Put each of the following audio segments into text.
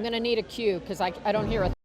going to need a cue because I don't hear a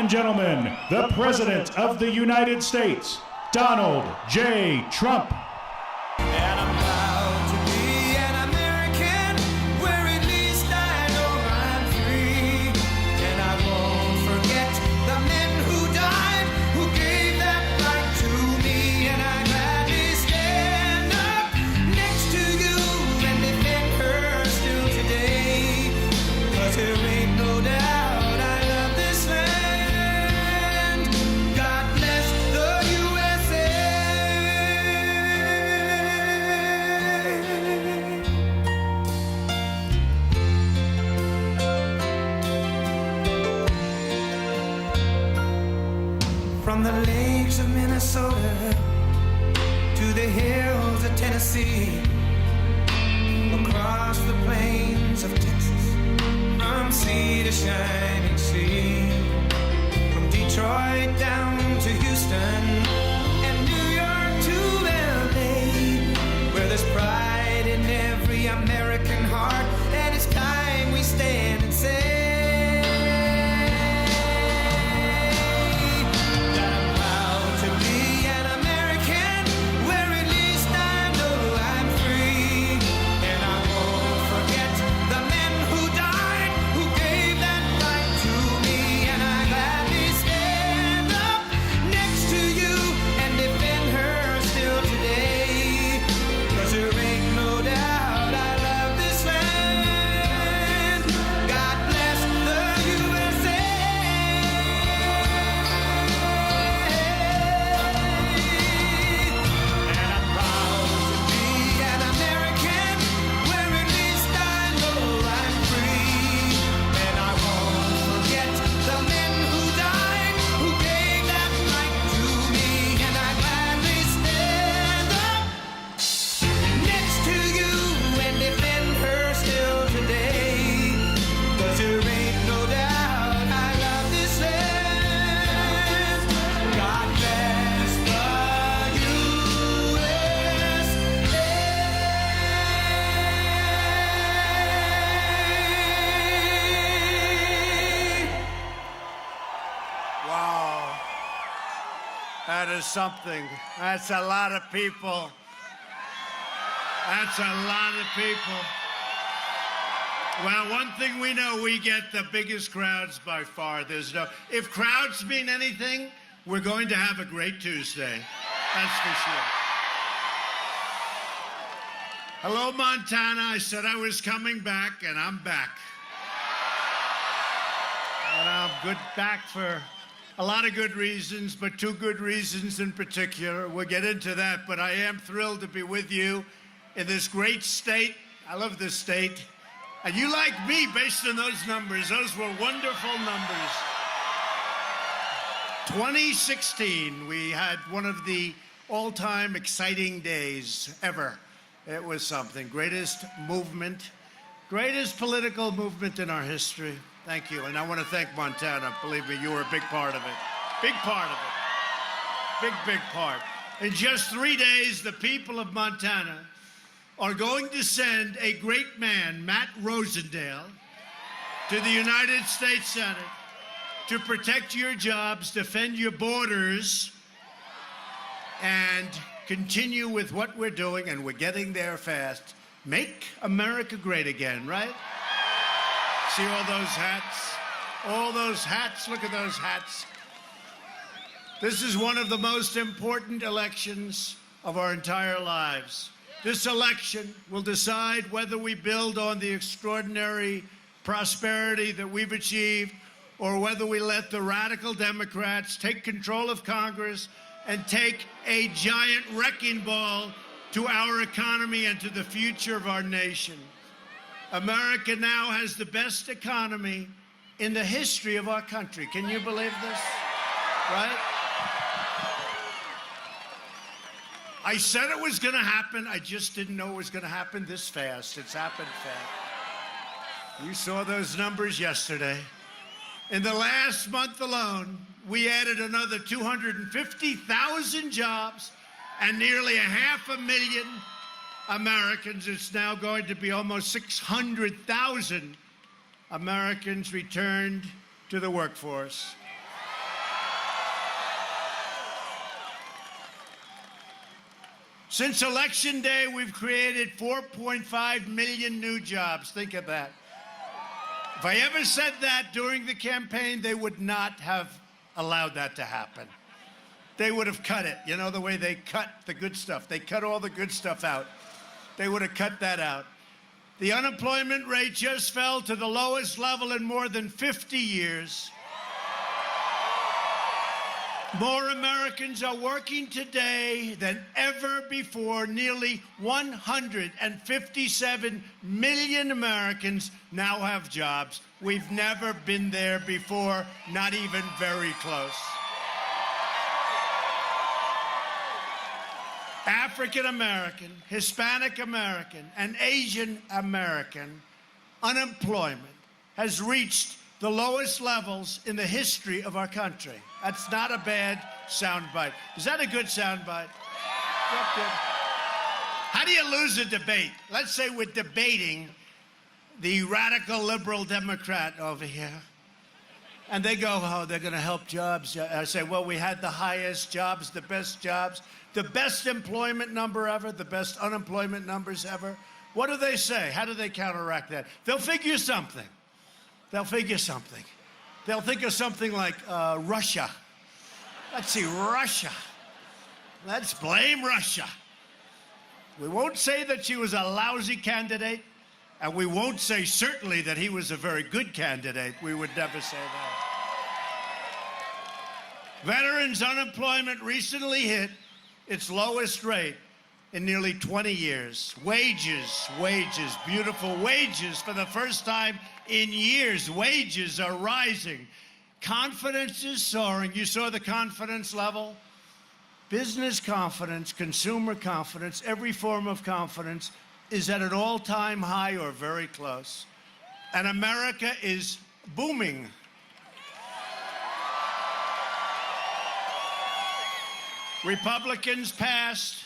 and gentlemen, the President of the United States, Donald J. Trump. And I'm proud to be an American, where at least I know I'm free. And I won't forget the men who died, who gave that right to me. And I gladly stand up next to you and defend her still today. 'Cause there ain't no doubt I love this land. God bless the USA. From the lakes of Minnesota to the hills of Tennessee, across the plains of Texas, from sea to shining sea, from Detroit down to Houston and New York to LA, where there's pride in every American heart, and it's time we stand and say that I'm proud to be an American, where at least I know I'm free. And I won't forget the men who died, who gave that right to me. And I gladly stand up next to you and defend her still today. 'Cause there ain't no doubt I love this land. God bless the USA. And I'm proud to be an American, where at least I know I'm free. And I won't forget the men who died, who gave that right to me. And I gladly stand up next to you and defend her still today. 'Cause there ain't no doubt I love this land. God bless the USA. Wow. That is something. That's a lot of people. That's a lot of people. Well, one thing we know, we get the biggest crowds by far. If crowds mean anything, we're going to have a great Tuesday. That's for sure. Hello, Montana. I said I was coming back, and I'm back. And I'm back for a lot of good reasons, but two good reasons in particular. We'll get into that, but I am thrilled to be with you in this great state. I love this state. And you like me based on those numbers. Those were wonderful numbers. 2016, we had one of the all-time exciting days ever. It was something. Greatest movement, greatest political movement in our history. Thank you. And I want to thank Montana. Believe me, you were a big part of it. Big part of it. Big, big part. In just 3 days, the people of Montana are going to send a great man, Matt Rosendale, to the United States Senate to protect your jobs, defend your borders, and continue with what we're doing, and we're getting there fast. Make America great again, right? See all those hats? All those hats, look at those hats. This is one of the most important elections of our entire lives. This election will decide whether we build on the extraordinary prosperity that we've achieved, or whether we let the radical Democrats take control of Congress and take a giant wrecking ball to our economy and to the future of our nation. America now has the best economy in the history of our country. Can you believe this? Right? I said it was going to happen. I just didn't know it was going to happen this fast. It's happened fast. You saw those numbers yesterday. In the last month alone, we added another 250,000 jobs and nearly 500,000 Americans. It's now going to be almost 600,000 Americans returned to the workforce. Since Election Day, we've created 4.5 million new jobs. Think of that. If I ever said that during the campaign, they would not have allowed that to happen. They would have cut it. You know the way they cut the good stuff? They cut all the good stuff out. They would have cut that out. The unemployment rate just fell to the lowest level in more than 50 years. More Americans are working today than ever before. Nearly 157 million Americans now have jobs. We've never been there before, not even very close. African American, Hispanic American, and Asian American unemployment has reached the lowest levels in the history of our country. That's not a bad soundbite. Is that a good soundbite? Yep, good. How do you lose a debate? Let's say we're debating the radical liberal Democrat over here. And they go, oh, they're going to help jobs. I say, well, we had the highest jobs, the best employment number ever, the best unemployment numbers ever. What do they say? How do they counteract that? They'll figure something. They'll figure something. They'll think of something like Russia. Let's see, Russia. Let's blame Russia. We won't say that she was a lousy candidate, and we won't say certainly that he was a very good candidate. We would never say that. Veterans' unemployment recently hit its lowest rate in nearly 20 years. Wages, beautiful wages for the first time in years. Wages are rising. Confidence is soaring. You saw the confidence level? Business confidence, consumer confidence, every form of confidence is at an all-time high or very close. And America is booming. Republicans passed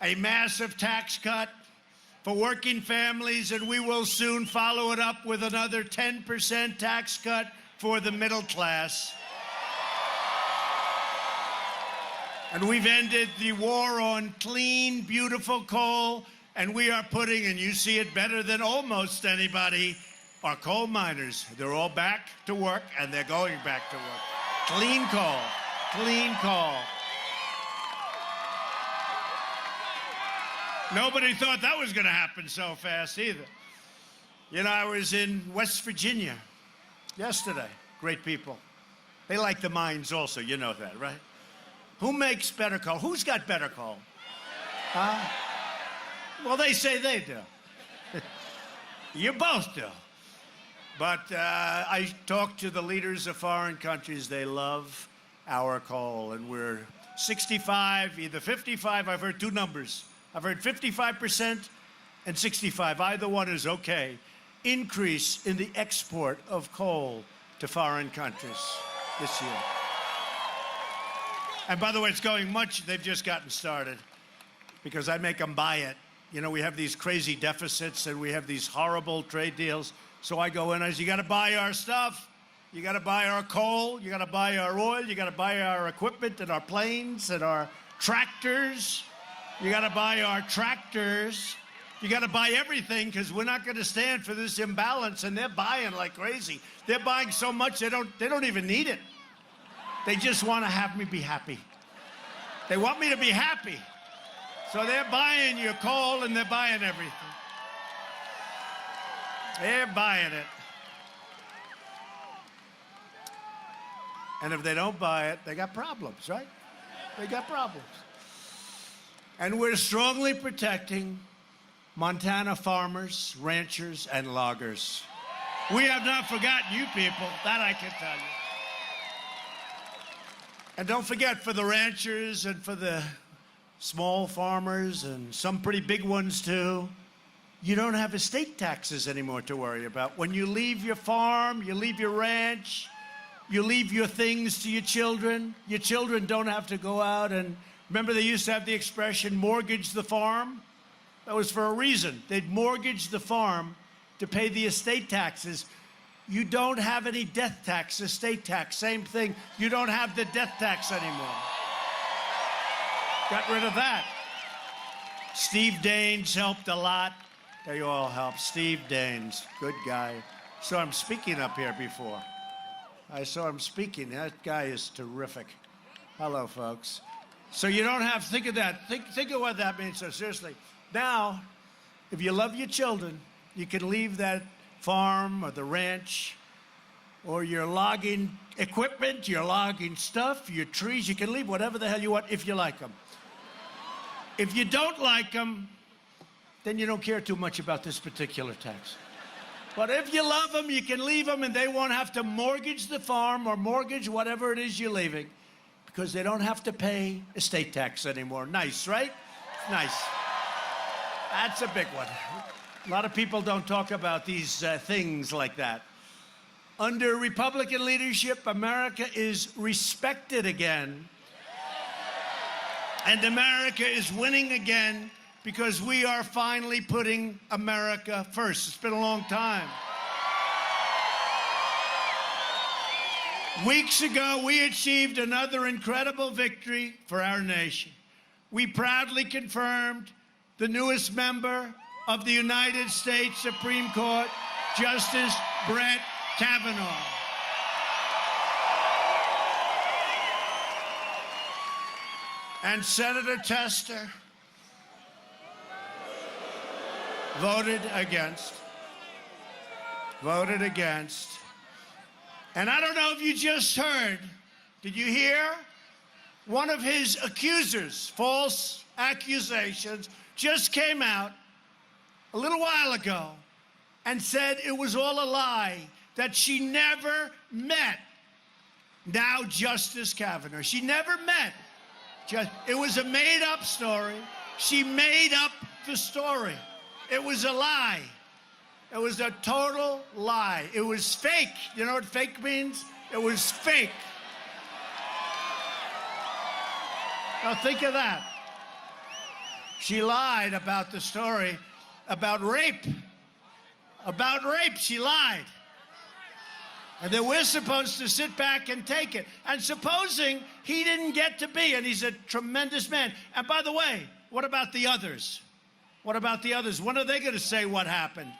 a massive tax cut for working families, and we will soon follow it up with another 10% tax cut for the middle class. And we've ended the war on clean, beautiful coal, and we are putting, and you see it better than almost anybody, our coal miners. They're all back to work, and they're going back to work. Clean coal, clean coal. Nobody thought that was going to happen so fast either. You know, I was in West Virginia yesterday. Great people. They like the mines also, you know that, right? Who makes better coal? Who's got better coal? Huh? Well, they say they do. You both do. But I talked to the leaders of foreign countries. They love our coal, and we're 65, either 55. I've heard two numbers. I've heard 55% and 65. Either one is okay. Increase in the export of coal to foreign countries this year. And by the way, it's going much. They've just gotten started because I make them buy it. You know, we have these crazy deficits and we have these horrible trade deals. So I go in and I say, you got to buy our stuff. You got to buy our coal. You got to buy our oil. You got to buy our equipment and our planes and our tractors. You got to buy our tractors. You got to buy everything because we're not going to stand for this imbalance. And they're buying like crazy. They're buying so much they don't even need it. They just want to have me be happy. They want me to be happy. So they're buying your coal and they're buying everything. They're buying it. And if they don't buy it, they got problems, right? They got problems. And we're strongly protecting Montana farmers, ranchers, and loggers. We have not forgotten you people, that I can tell you. And don't forget, for the ranchers and for the small farmers and some pretty big ones too, you don't have estate taxes anymore to worry about. When you leave your farm, you leave your ranch, you leave your things to your children don't have to go out and, remember they used to have the expression, mortgage the farm? That was for a reason. They'd mortgage the farm to pay the estate taxes. You don't have any death tax, estate tax, same thing. You don't have the death tax anymore. Got rid of that. Steve Daines helped a lot. They all helped. Steve Daines, good guy. Saw him speaking up here before. I saw him speaking. That guy is terrific. Hello, folks. So you don't have to think of that. Think of what that means. So seriously, now, if you love your children, you can leave that farm or the ranch or your logging equipment, your logging stuff, your trees. You can leave whatever the hell you want if you like them. If you don't like them, then you don't care too much about this particular tax. But if you love them, you can leave them and they won't have to mortgage the farm or mortgage whatever it is you're leaving because they don't have to pay estate tax anymore. Nice, right? Nice. That's a big one. A lot of people don't talk about these things like that. Under Republican leadership, America is respected again. And America is winning again because we are finally putting America first. It's been a long time. Weeks ago, we achieved another incredible victory for our nation. We proudly confirmed the newest member of the United States Supreme Court, Justice Brett Kavanaugh. And Senator Tester voted against. Voted against. And I don't know if you just heard, did you hear? One of his accusers, false accusations, just came out a little while ago and said it was all a lie, that she never met now Justice Kavanaugh. She never met. It was a made-up story. She made up the story. It was a lie. It was a total lie. It was fake. You know what fake means? It was fake. Now think of that. She lied about the story about rape. About rape, she lied. And then we're supposed to sit back and take it. And supposing he didn't get to be, and he's a tremendous man. And by the way, what about the others? What about the others? When are they going to say what happened?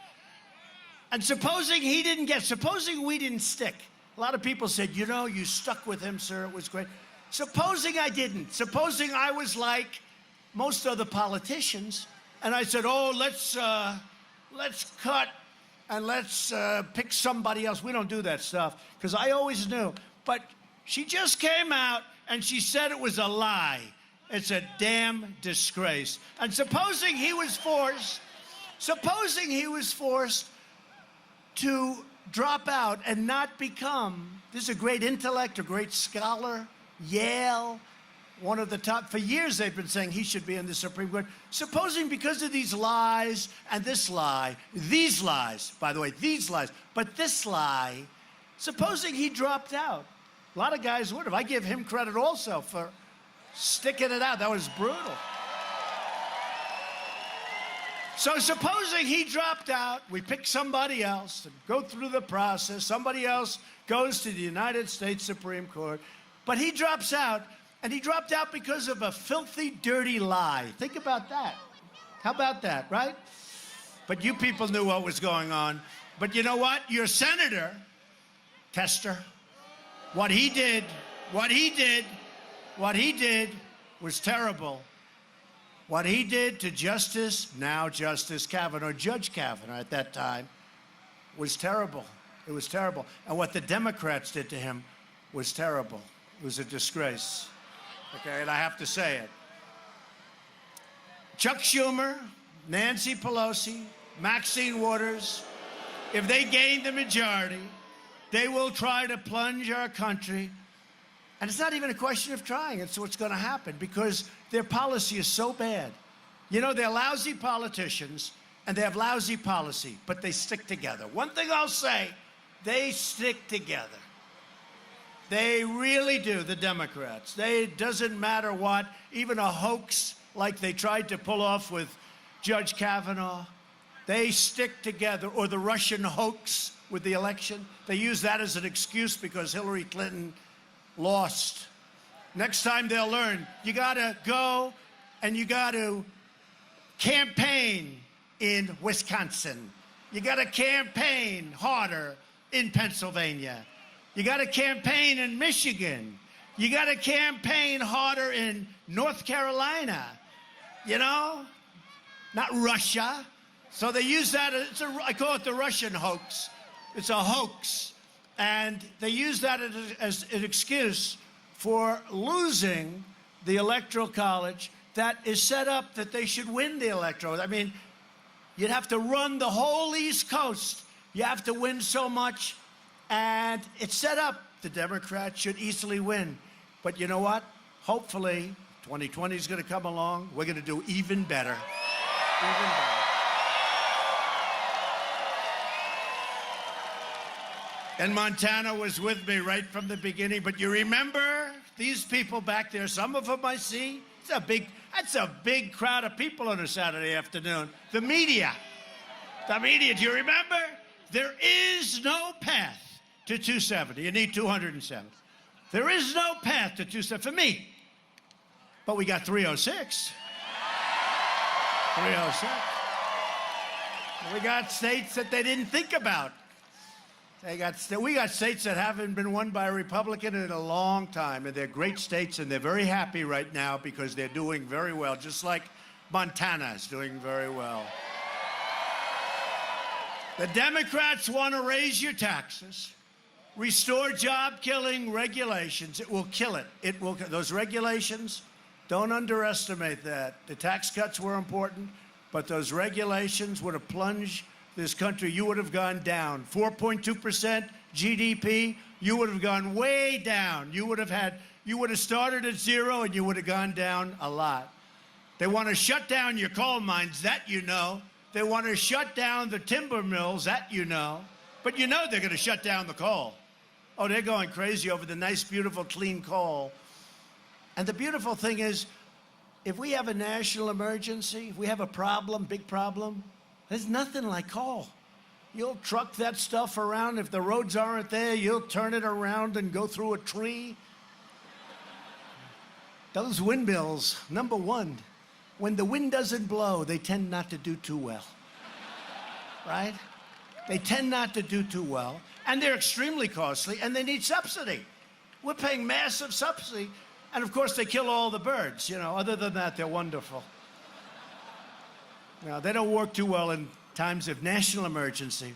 And supposing he didn't get, supposing we didn't stick. A lot of people said, you know, you stuck with him, sir, it was great. Supposing I didn't. Supposing I was like most other politicians, and I said, oh, let's cut and let's pick somebody else. We don't do that stuff, because I always knew. But she just came out and she said it was a lie. It's a damn disgrace. And supposing he was forced to drop out and not become, this is a great intellect, a great scholar, Yale, one of the top, for years they've been saying he should be in the Supreme Court. Supposing because of these lies and this lie, these lies, by the way, these lies, but this lie, supposing he dropped out. A lot of guys would have. I give him credit also for sticking it out. That was brutal. So supposing he dropped out, we pick somebody else to go through the process. Somebody else goes to the United States Supreme Court. But he drops out, and he dropped out because of a filthy, dirty lie. Think about that. How about that, right? But you people knew what was going on. But you know what? Your senator, Tester, what he did was terrible. What he did to now Justice Kavanaugh, Judge Kavanaugh at that time, was terrible. It was terrible. And what the Democrats did to him was terrible. It was a disgrace. Okay, and I have to say it. Chuck Schumer, Nancy Pelosi, Maxine Waters, if they gain the majority, they will try to plunge our country. And it's not even a question of trying. It's what's going to happen, because their policy is so bad. You know, they're lousy politicians, and they have lousy policy, but they stick together. One thing I'll say, they stick together. They really do, the Democrats. It doesn't matter what, even a hoax like they tried to pull off with Judge Kavanaugh, they stick together, or the Russian hoax with the election. They use that as an excuse because Hillary Clinton lost. Next time they'll learn. You got to go and you got to campaign in Wisconsin. You got to campaign harder in Pennsylvania. You got to campaign in Michigan. You got to campaign harder in North Carolina. You know? Not Russia. So they use that, I call it the Russian hoax. It's a hoax. And they use that as an excuse for losing the Electoral College that is set up that they should win the Electoral. I mean, you'd have to run the whole East Coast. You have to win so much. And it's set up the Democrats should easily win. But you know what? Hopefully, 2020 is going to come along. We're going to do even better. Even better. And Montana was with me right from the beginning. But you remember these people back there, some of them I see, that's a big crowd of people on a Saturday afternoon. The media, do you remember? There is no path to 270. You need 270. There is no path to 270 for me. But we got 306. 306. We got states that they didn't think about. We got states that haven't been won by a Republican in a long time, and they're great states, and they're very happy right now because they're doing very well, just like Montana is doing very well. The Democrats want to raise your taxes, restore job-killing regulations. It will kill it. Those regulations, don't underestimate that. The tax cuts were important, but those regulations would have plunged this country. You would have gone down. 4.2% GDP, you would have gone way down. You would have started at zero and you would have gone down a lot. They want to shut down your coal mines, that you know. They want to shut down the timber mills, that you know. But you know they're going to shut down the coal. Oh, they're going crazy over the nice, beautiful, clean coal. And the beautiful thing is, if we have a national emergency, if we have a problem, big problem, there's nothing like coal. You'll truck that stuff around. If the roads aren't there, you'll turn it around and go through a tree. Those windmills, number one, when the wind doesn't blow, they tend not to do too well. Right? They tend not to do too well. And they're extremely costly, and they need subsidy. We're paying massive subsidy. And of course, they kill all the birds. You know, other than that, they're wonderful. Now, they don't work too well in times of national emergency.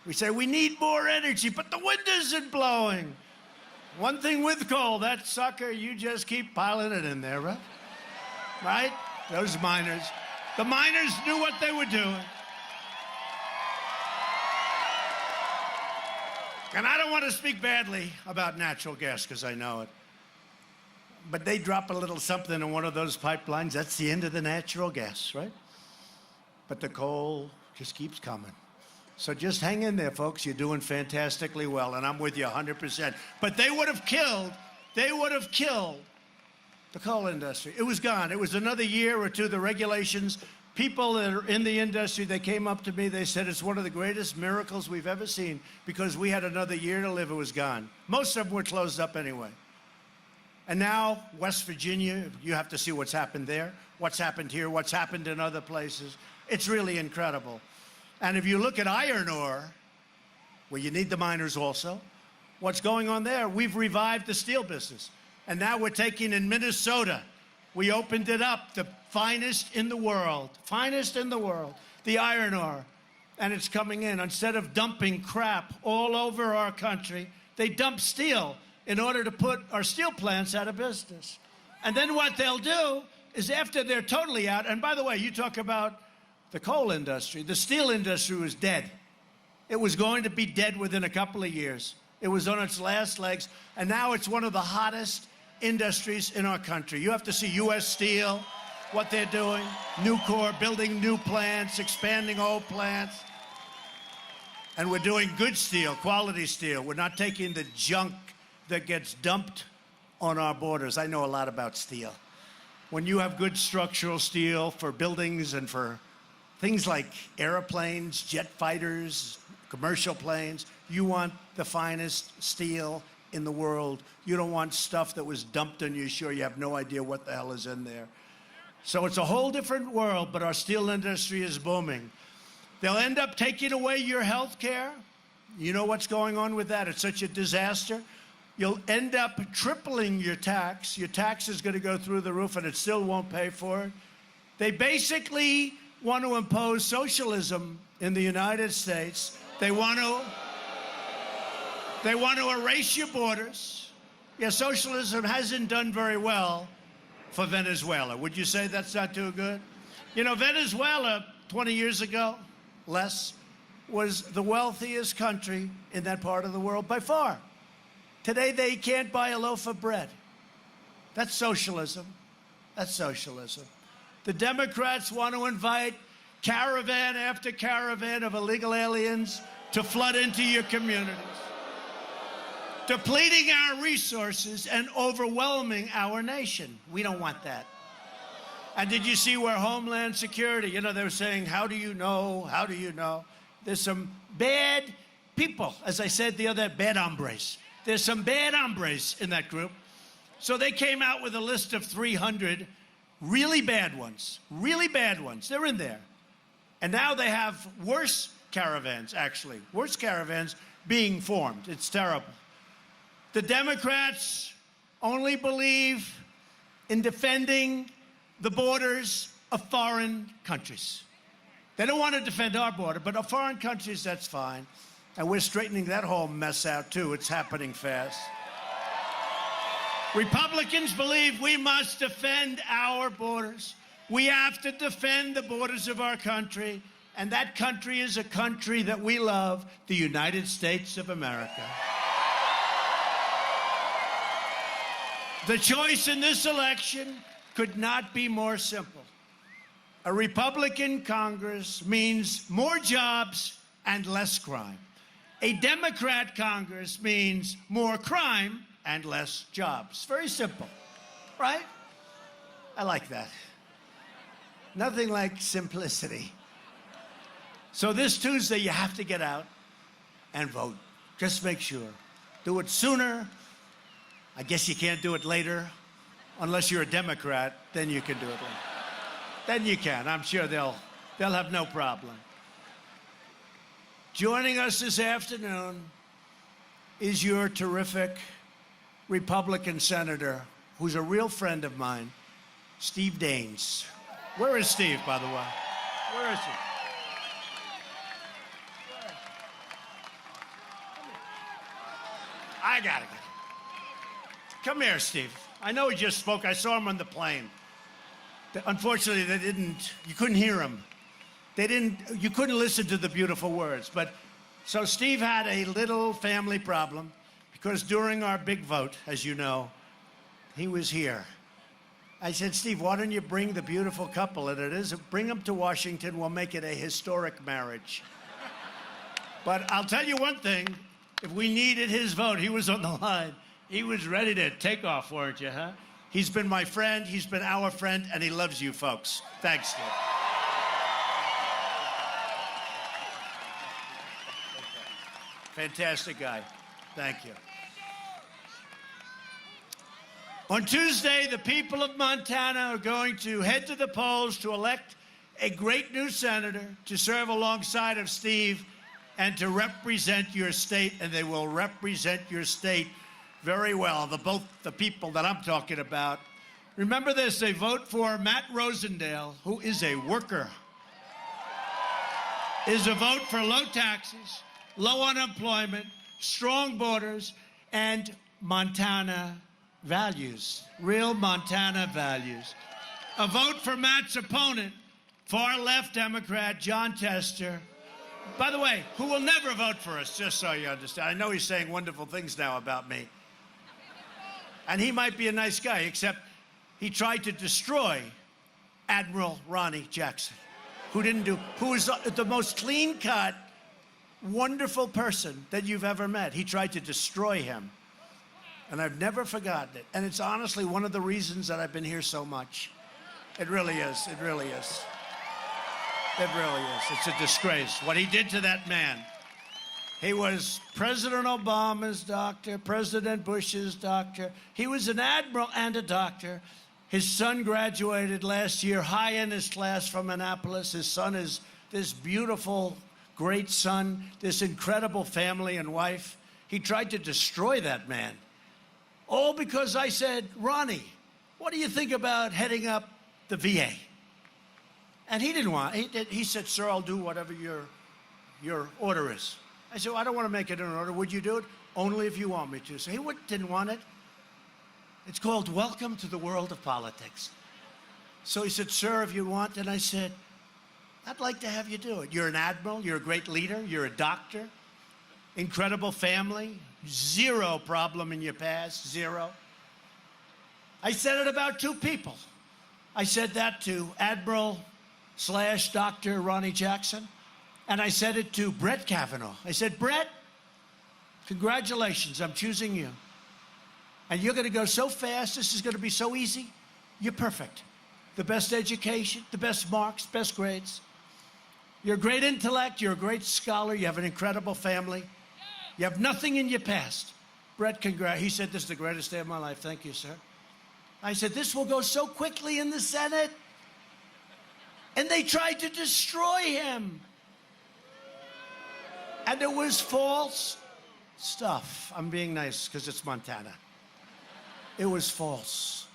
We say, we need more energy, but the wind isn't blowing. One thing with coal, that sucker, you just keep piling it in there, right? Right? Those miners. The miners knew what they were doing. And I don't want to speak badly about natural gas, because I know it. But they drop a little something in one of those pipelines, that's the end of the natural gas, right? But the coal just keeps coming. So just hang in there, folks. You're doing fantastically well, and I'm with you 100%. But they would have killed the coal industry. It was gone. It was another year or two, the regulations. People that are in the industry, they came up to me, they said, it's one of the greatest miracles we've ever seen because we had another year to live, it was gone. Most of them were closed up anyway. And now, West Virginia, you have to see what's happened there, what's happened here, what's happened in other places. It's really incredible. And if you look at iron ore, where you need the miners also, what's going on there? We've revived the steel business. And now we're taking in Minnesota. We opened it up, the finest in the world, the iron ore. And it's coming in. Instead of dumping crap all over our country, they dump steel in order to put our steel plants out of business. And then what they'll do is after they're totally out, and by the way, you talk about the coal industry, the steel industry was dead. It was going to be dead within a couple of years. It was on its last legs, and now it's one of the hottest industries in our country. You have to see U.S. Steel, what they're doing, Nucor, building new plants, expanding old plants. And we're doing good steel, quality steel. We're not taking the junk that gets dumped on our borders. I know a lot about steel. When you have good structural steel for buildings and for things like airplanes, jet fighters, commercial planes, you want the finest steel in the world. You don't want stuff that was dumped on you. Sure, you have no idea what the hell is in there. So it's a whole different world, but our steel industry is booming. They'll end up taking away your health care. You know what's going on with that? It's such a disaster. You'll end up tripling your tax. Your tax is going to go through the roof, and it still won't pay for it. They basically want to impose socialism in the United States. They want to erase your borders. Yeah, socialism hasn't done very well for Venezuela. Would you say that's not too good? You know, Venezuela, 20 years ago, less, was the wealthiest country in that part of the world by far. Today, they can't buy a loaf of bread. That's socialism. That's socialism. The Democrats want to invite caravan after caravan of illegal aliens to flood into your communities, depleting our resources and overwhelming our nation. We don't want that. And did you see where Homeland Security, you know, they were saying, how do you know? How do you know? There's some bad people, as I said the other, bad hombres. There's some bad hombres in that group. So they came out with a list of 300 really bad ones. Really bad ones. They're in there. And now they have worse caravans, actually. Worse caravans being formed. It's terrible. The Democrats only believe in defending the borders of foreign countries. They don't want to defend our border, but of foreign countries, that's fine. And we're straightening that whole mess out, too. It's happening fast. Republicans believe we must defend our borders. We have to defend the borders of our country, and that country is a country that we love, the United States of America. The choice in this election could not be more simple. A Republican Congress means more jobs and less crime. A Democrat Congress means more crime and less jobs. Very simple, right? I like that. Nothing like simplicity. So this Tuesday, you have to get out and vote. Just make sure. Do it sooner. I guess you can't do it later. Unless you're a Democrat, then you can do it later. Then you can. I'm sure they'll have no problem. Joining us this afternoon is your terrific Republican senator, who's a real friend of mine, Steve Daines. Where is Steve, by the way? Where is he? I got it. Come here, Steve. I know he just spoke. I saw him on the plane. Unfortunately, you couldn't hear him. You couldn't listen to the beautiful words. But so Steve had a little family problem because during our big vote, as you know, he was here. I said, Steve, why don't you bring the beautiful couple that it is? Bring them to Washington. We'll make it a historic marriage. But I'll tell you one thing. If we needed his vote, he was on the line. He was ready to take off, weren't you, huh? He's been my friend. He's been our friend, and he loves you folks. Thanks, Steve. Fantastic guy. Thank you. On Tuesday, the people of Montana are going to head to the polls to elect a great new senator to serve alongside of Steve and to represent your state, and they will represent your state very well, both the people that I'm talking about. Remember this, they vote for Matt Rosendale, who is a worker, is a vote for low taxes, low unemployment, strong borders, and Montana values, real Montana values. A vote for Matt's opponent, far-left Democrat Jon Tester, by the way, who will never vote for us, just so you understand. I know he's saying wonderful things now about me. And he might be a nice guy, except he tried to destroy Admiral Ronnie Jackson, who was the most clean-cut, wonderful person that you've ever met. He tried to destroy him. And I've never forgotten it. And it's honestly one of the reasons that I've been here so much. It really is. It really is. It really is. It's a disgrace what he did to that man. He was President Obama's doctor, President Bush's doctor. He was an admiral and a doctor. His son graduated last year, high in his class from Annapolis. His son is this beautiful, great son, this incredible family and wife. He tried to destroy that man. All because I said, Ronnie, what do you think about heading up the VA? And he didn't want, he said, sir, I'll do whatever your order is. I said, well, I don't want to make it an order. Would you do it? Only if you want me to. So he didn't want it. It's called Welcome to the World of Politics. So he said, sir, if you want, and I said, I'd like to have you do it. You're an admiral, you're a great leader, you're a doctor, incredible family, zero problem in your past, zero. I said it about two people. I said that to Admiral/Dr. Ronnie Jackson, and I said it to Brett Kavanaugh. I said, Brett, congratulations, I'm choosing you. And you're going to go so fast, this is going to be so easy. You're perfect. The best education, the best marks, best grades. You're a great intellect, you're a great scholar, you have an incredible family. You have nothing in your past. Brett, he said, this is the greatest day of my life. Thank you, sir. I said, this will go so quickly in the Senate. And they tried to destroy him. And it was false stuff. I'm being nice because it's Montana. It was false.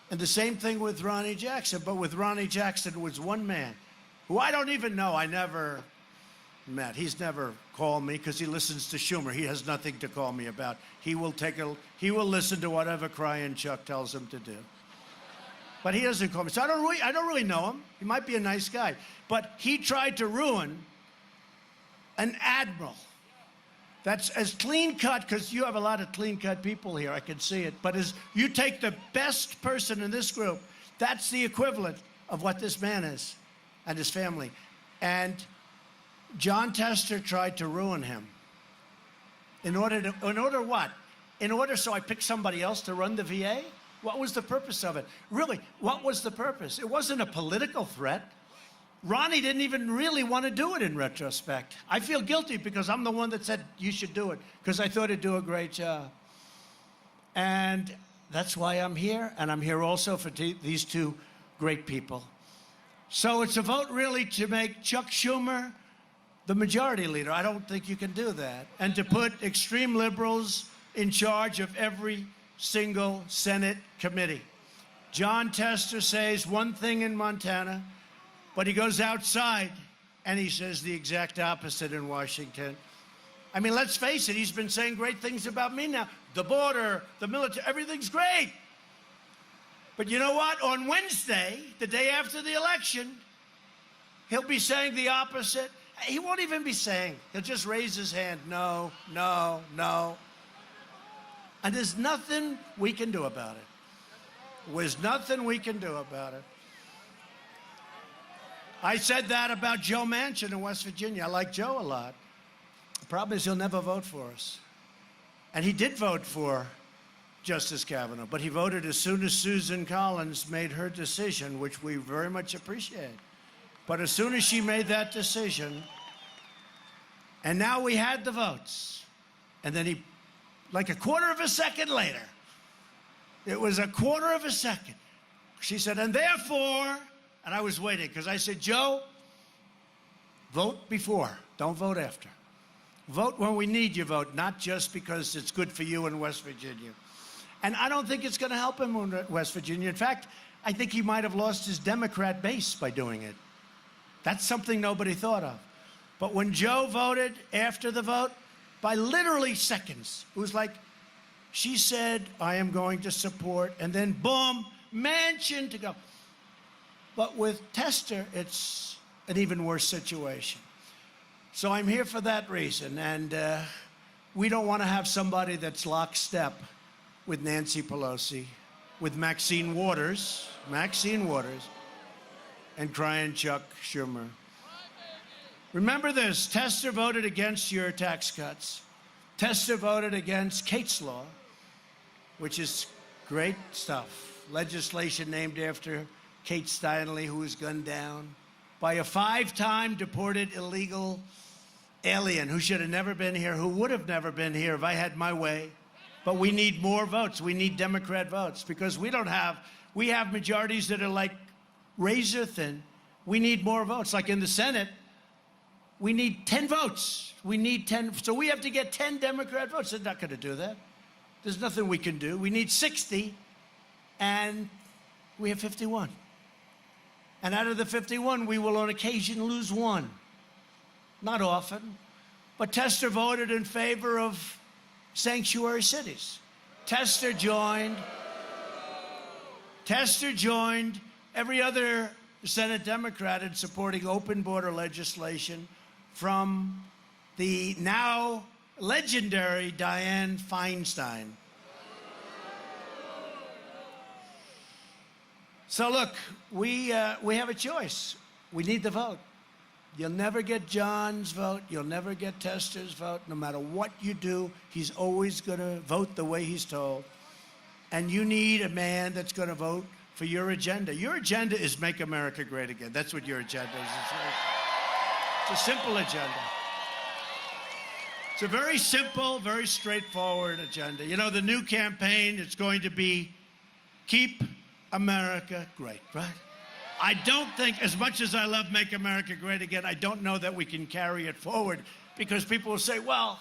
And the same thing with Ronnie Jackson. But with Ronnie Jackson, it was one man who I don't even know. I never met. He's never called me because he listens to Schumer. He has nothing to call me about. He will listen to whatever crying Chuck tells him to do. But he doesn't call me. So I don't really know him. He might be a nice guy. But he tried to ruin an admiral. That's as clean-cut, because you have a lot of clean-cut people here, I can see it. But as you take the best person in this group, that's the equivalent of what this man is and his family. And John Tester tried to ruin him. In order what? In order so I picked somebody else to run the VA? What was the purpose of it? Really, what was the purpose? It wasn't a political threat. Ronnie didn't even really want to do it in retrospect. I feel guilty because I'm the one that said you should do it because I thought he'd do a great job. And that's why I'm here, and I'm here also for these two great people. So it's a vote really to make Chuck Schumer the majority leader. I don't think you can do that. And to put extreme liberals in charge of every single Senate committee. John Tester says one thing in Montana, but he goes outside and he says the exact opposite in Washington. I mean, let's face it, he's been saying great things about me now. The border, the military, everything's great. But you know what? On Wednesday, the day after the election, he'll be saying the opposite. He won't even be saying. He'll just raise his hand. No, no, no. And there's nothing we can do about it. There's nothing we can do about it. I said that about Joe Manchin in West Virginia. I like Joe a lot. The problem is he'll never vote for us. And he did vote for Justice Kavanaugh, but he voted as soon as Susan Collins made her decision, which we very much appreciate. But as soon as she made that decision, and now we had the votes, and then he, like a quarter of a second later, it was a quarter of a second, she said, and therefore, and I was waiting, because I said, Joe, vote before, don't vote after. Vote when we need your vote, not just because it's good for you in West Virginia. And I don't think it's going to help him in West Virginia. In fact, I think he might have lost his Democrat base by doing it. That's something nobody thought of. But when Joe voted after the vote, by literally seconds, it was like she said, I am going to support, and then boom, Manchin to go. But with Tester, it's an even worse situation. So I'm here for that reason, and we don't want to have somebody that's lockstep with Nancy Pelosi, with Maxine Waters, and crying Chuck Schumer. Remember this, Tester voted against your tax cuts. Tester voted against Kate's Law, which is great stuff. Legislation named after Kate Steinle, who was gunned down by a 5-time deported illegal alien who should have never been here, who would have never been here if I had my way. But we need more votes. We need Democrat votes because we don't have We have majorities that are like razor thin. We need more votes. Like in the Senate, we need 10 votes. We need 10. So we have to get 10 Democrat votes. They're not going to do that. There's nothing we can do. We need 60, and we have 51. And out of the 51, we will on occasion lose one. Not often. But Tester voted in favor of sanctuary cities. Tester joined. Every other Senate Democrat in supporting open border legislation, from the now legendary Dianne Feinstein. So look, we have a choice. We need the vote. You'll never get John's vote. You'll never get Tester's vote. No matter what you do, he's always going to vote the way he's told. And you need a man that's going to vote for your agenda. Your agenda is make America great again. That's what your agenda is. It's a simple agenda. It's a very simple, very straightforward agenda. You know, the new campaign, it's going to be keep America great, right? I don't think, as much as I love Make America Great Again, I don't know that we can carry it forward, because people will say, well,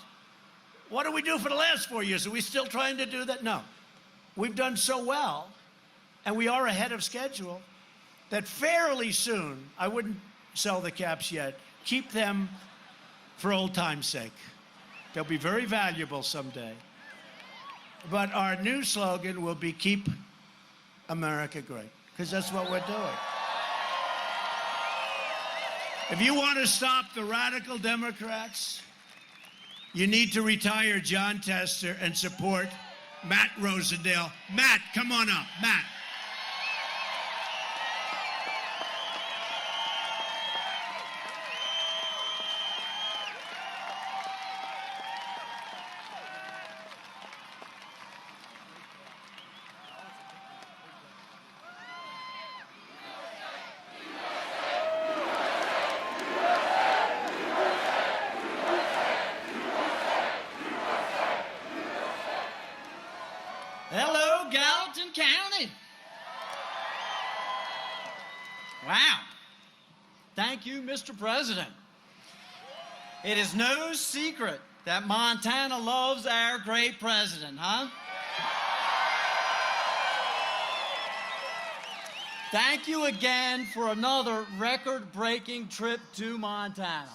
what did we do for the last 4 years? Are we still trying to do that? No. We've done so well, and we are ahead of schedule, that fairly soon, I wouldn't sell the caps yet, keep them for old time's sake. They'll be very valuable someday. But our new slogan will be keep America great, because that's what we're doing. If you want to stop the radical Democrats, you need to retire John Tester and support Matt Rosendale. Matt, come on up. Matt. Hello, Gallatin County. Wow. Thank you, Mr. President. It is no secret that Montana loves our great president, huh? Thank you again for another record-breaking trip to Montana.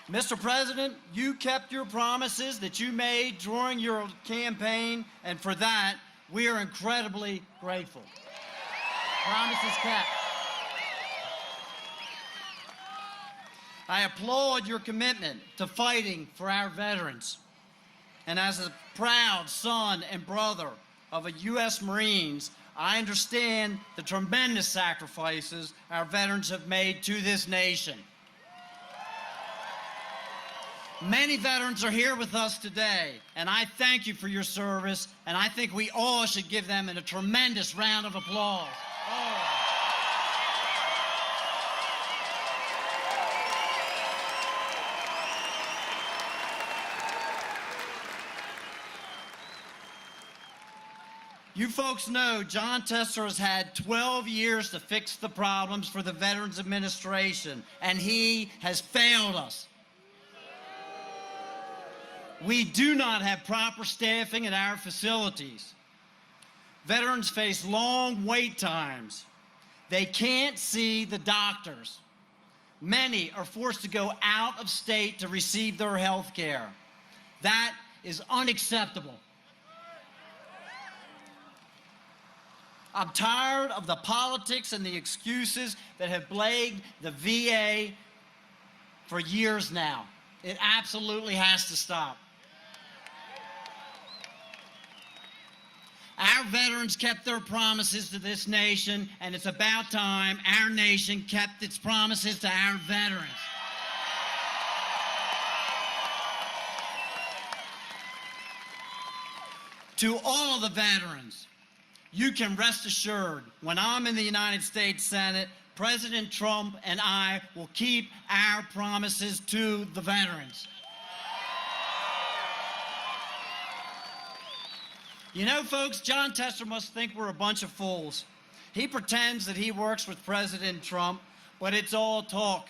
Mr. President, you kept your promises that you made during your campaign, and for that, we are incredibly grateful. Promises kept. I applaud your commitment to fighting for our veterans. And as a proud son and brother of a U.S. Marines, I understand the tremendous sacrifices our veterans have made to this nation. Many veterans are here with us today, and I thank you for your service, and I think we all should give them a tremendous round of applause. You folks know John Tester has had 12 years to fix the problems for the Veterans Administration, and he has failed us. We do not have proper staffing at our facilities. Veterans face long wait times. They can't see the doctors. Many are forced to go out of state to receive their health care. That is unacceptable. I'm tired of the politics and the excuses that have plagued the VA for years now. It absolutely has to stop. Our veterans kept their promises to this nation, and it's about time our nation kept its promises to our veterans. To all the veterans, you can rest assured, when I'm in the United States Senate, President Trump and I will keep our promises to the veterans. You know, folks, John Tester must think we're a bunch of fools. He pretends that he works with President Trump, but it's all talk.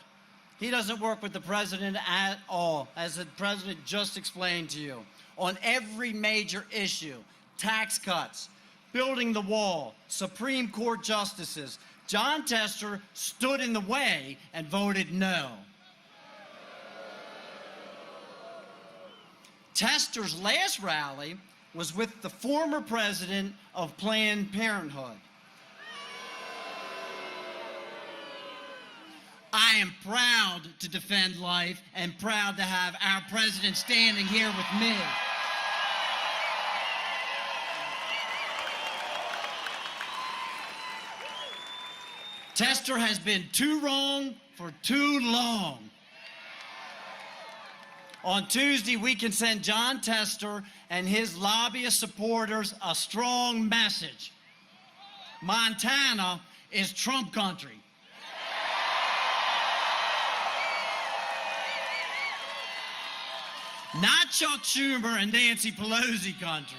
He doesn't work with the president at all, as the president just explained to you. On every major issue, tax cuts, building the wall, Supreme Court justices, John Tester stood in the way and voted no. Tester's last rally was with the former president of Planned Parenthood. I am proud to defend life and proud to have our president standing here with me. Tester has been too wrong for too long. On Tuesday, we can send John Tester and his lobbyist supporters a strong message. Montana is Trump country. Not Chuck Schumer and Nancy Pelosi country.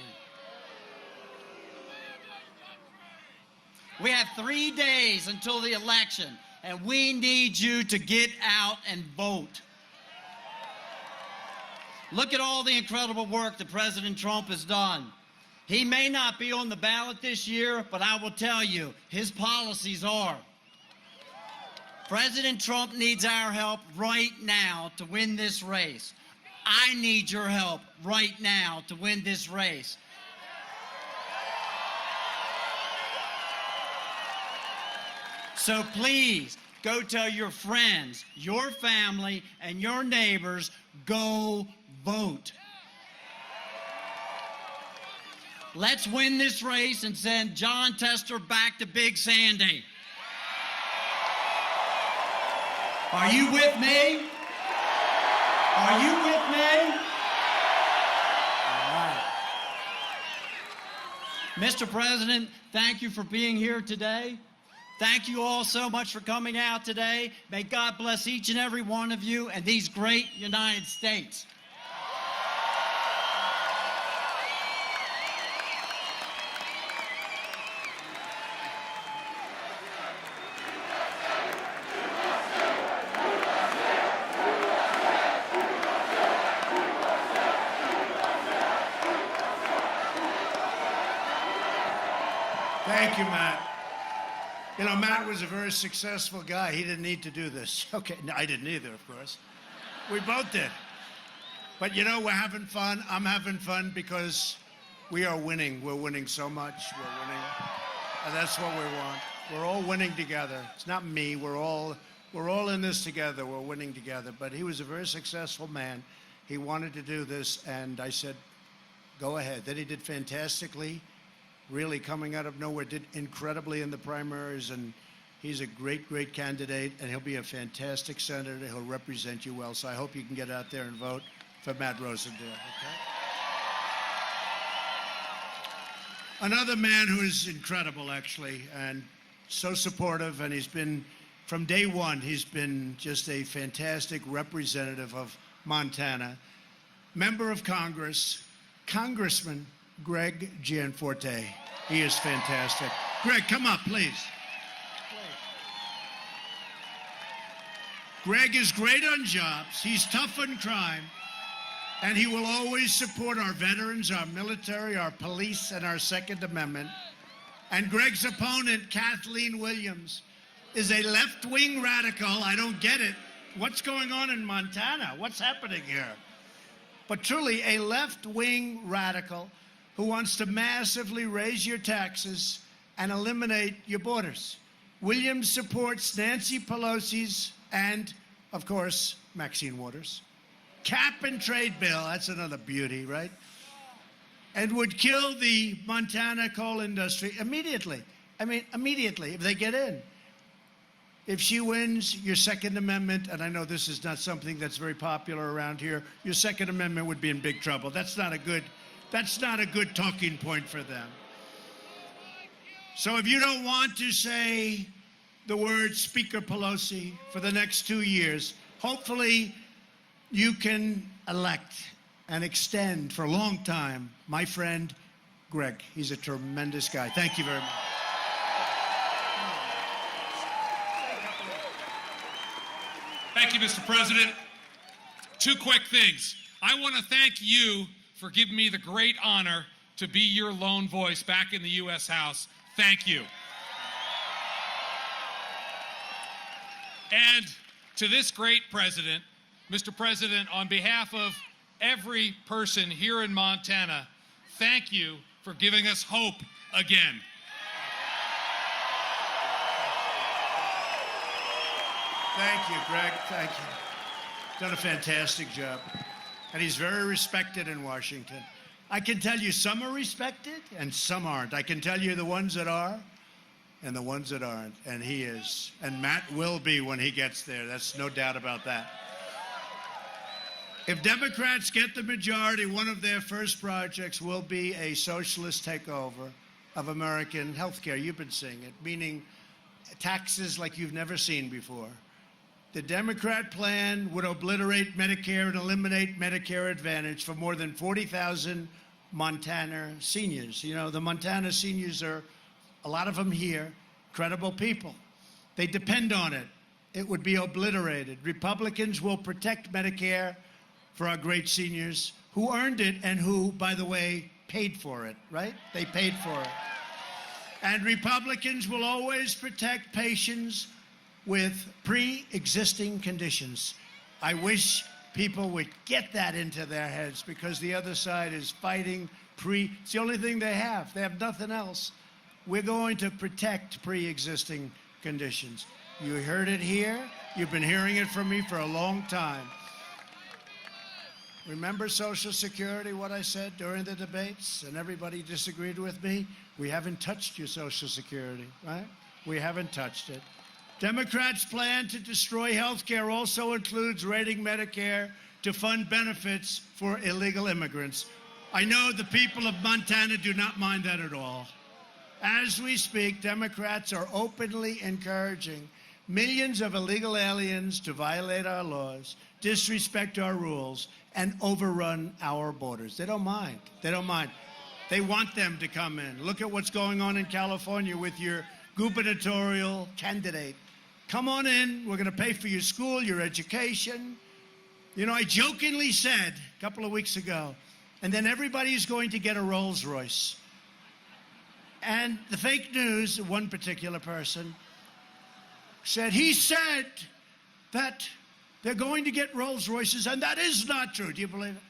We have 3 days until the election, and we need you to get out and vote. Look at all the incredible work that President Trump has done. He may not be on the ballot this year, but I will tell you, his policies are. President Trump needs our help right now to win this race. I need your help right now to win this race. So please, go tell your friends, your family, and your neighbors, go vote. Let's win this race and send John Tester back to Big Sandy. Are you with me? Are you with me? All right. Mr. President, thank you for being here today. Thank you all so much for coming out today. May God bless each and every one of you and these great United States. Thank you, Matt. You know, Matt was a very successful guy. He didn't need to do this. Okay, no, I didn't either, of course. We both did. But you know, we're having fun. I'm having fun because we are winning. We're winning so much. We're winning. And that's what we want. We're all winning together. It's not me. We're all in this together. We're winning together. But he was a very successful man. He wanted to do this, and I said, go ahead. Then he did fantastically. Really coming out of nowhere, did incredibly in the primaries, and he's a great, great candidate, and he'll be a fantastic senator. He'll represent you well, so I hope you can get out there and vote for Matt Rosendale, okay? Another man who is incredible, actually, and so supportive, and he's been, from day one, he's been just a fantastic representative of Montana, member of Congress, Congressman Greg Gianforte. He is fantastic. Greg, come up, please. Greg is great on jobs. He's tough on crime. And he will always support our veterans, our military, our police, and our Second Amendment. And Greg's opponent, Kathleen Williams, is a left-wing radical. I don't get it. What's going on in Montana? What's happening here? But truly, a left-wing radical who wants to massively raise your taxes and eliminate your borders. Williams supports Nancy Pelosi's and, of course, Maxine Waters' cap-and-trade bill. That's another beauty, right? And would kill the Montana coal industry immediately. I mean, immediately, if they get in. If she wins, your Second Amendment, and I know this is not something that's very popular around here, your Second Amendment would be in big trouble. That's not a good talking point for them. So if you don't want to say the word Speaker Pelosi for the next 2 years, hopefully you can elect and extend for a long time my friend Greg. He's a tremendous guy. Thank you very much. Thank you, Mr. President. Two quick things. I want to thank you for giving me the great honor to be your lone voice back in the U.S. House. Thank you. And to this great president, Mr. President, on behalf of every person here in Montana, thank you for giving us hope again. Thank you, Greg. Thank you. Done a fantastic job. And he's very respected in Washington. I can tell you some are respected and some aren't. I can tell you the ones that are and the ones that aren't. And he is. And Matt will be when he gets there. That's no doubt about that. If Democrats get the majority, one of their first projects will be a socialist takeover of American health care. You've been seeing it, meaning taxes like you've never seen before. The Democrat plan would obliterate Medicare and eliminate Medicare Advantage for more than 40,000 Montana seniors. You know, the Montana seniors are, a lot of them here, credible people. They depend on it. It would be obliterated. Republicans will protect Medicare for our great seniors who earned it and who, by the way, paid for it, right? They paid for it. And Republicans will always protect patients with pre-existing conditions. I wish people would get that into their heads because the other side is fighting it's the only thing they have. They have nothing else. We're going to protect pre-existing conditions. You heard it here. You've been hearing it from me for a long time. Remember Social Security, what I said during the debates, and everybody disagreed with me? We haven't touched your Social Security, right? We haven't touched it. Democrats' plan to destroy health care also includes raiding Medicare to fund benefits for illegal immigrants. I know the people of Montana do not mind that at all. As we speak, Democrats are openly encouraging millions of illegal aliens to violate our laws, disrespect our rules, and overrun our borders. They don't mind. They don't mind. They want them to come in. Look at what's going on in California with your gubernatorial candidate. Come on in. We're going to pay for your school, your education. You know, I jokingly said a couple of weeks ago, and then everybody's going to get a Rolls Royce. And the fake news, one particular person, he said that they're going to get Rolls Royces, and that is not true. Do you believe it?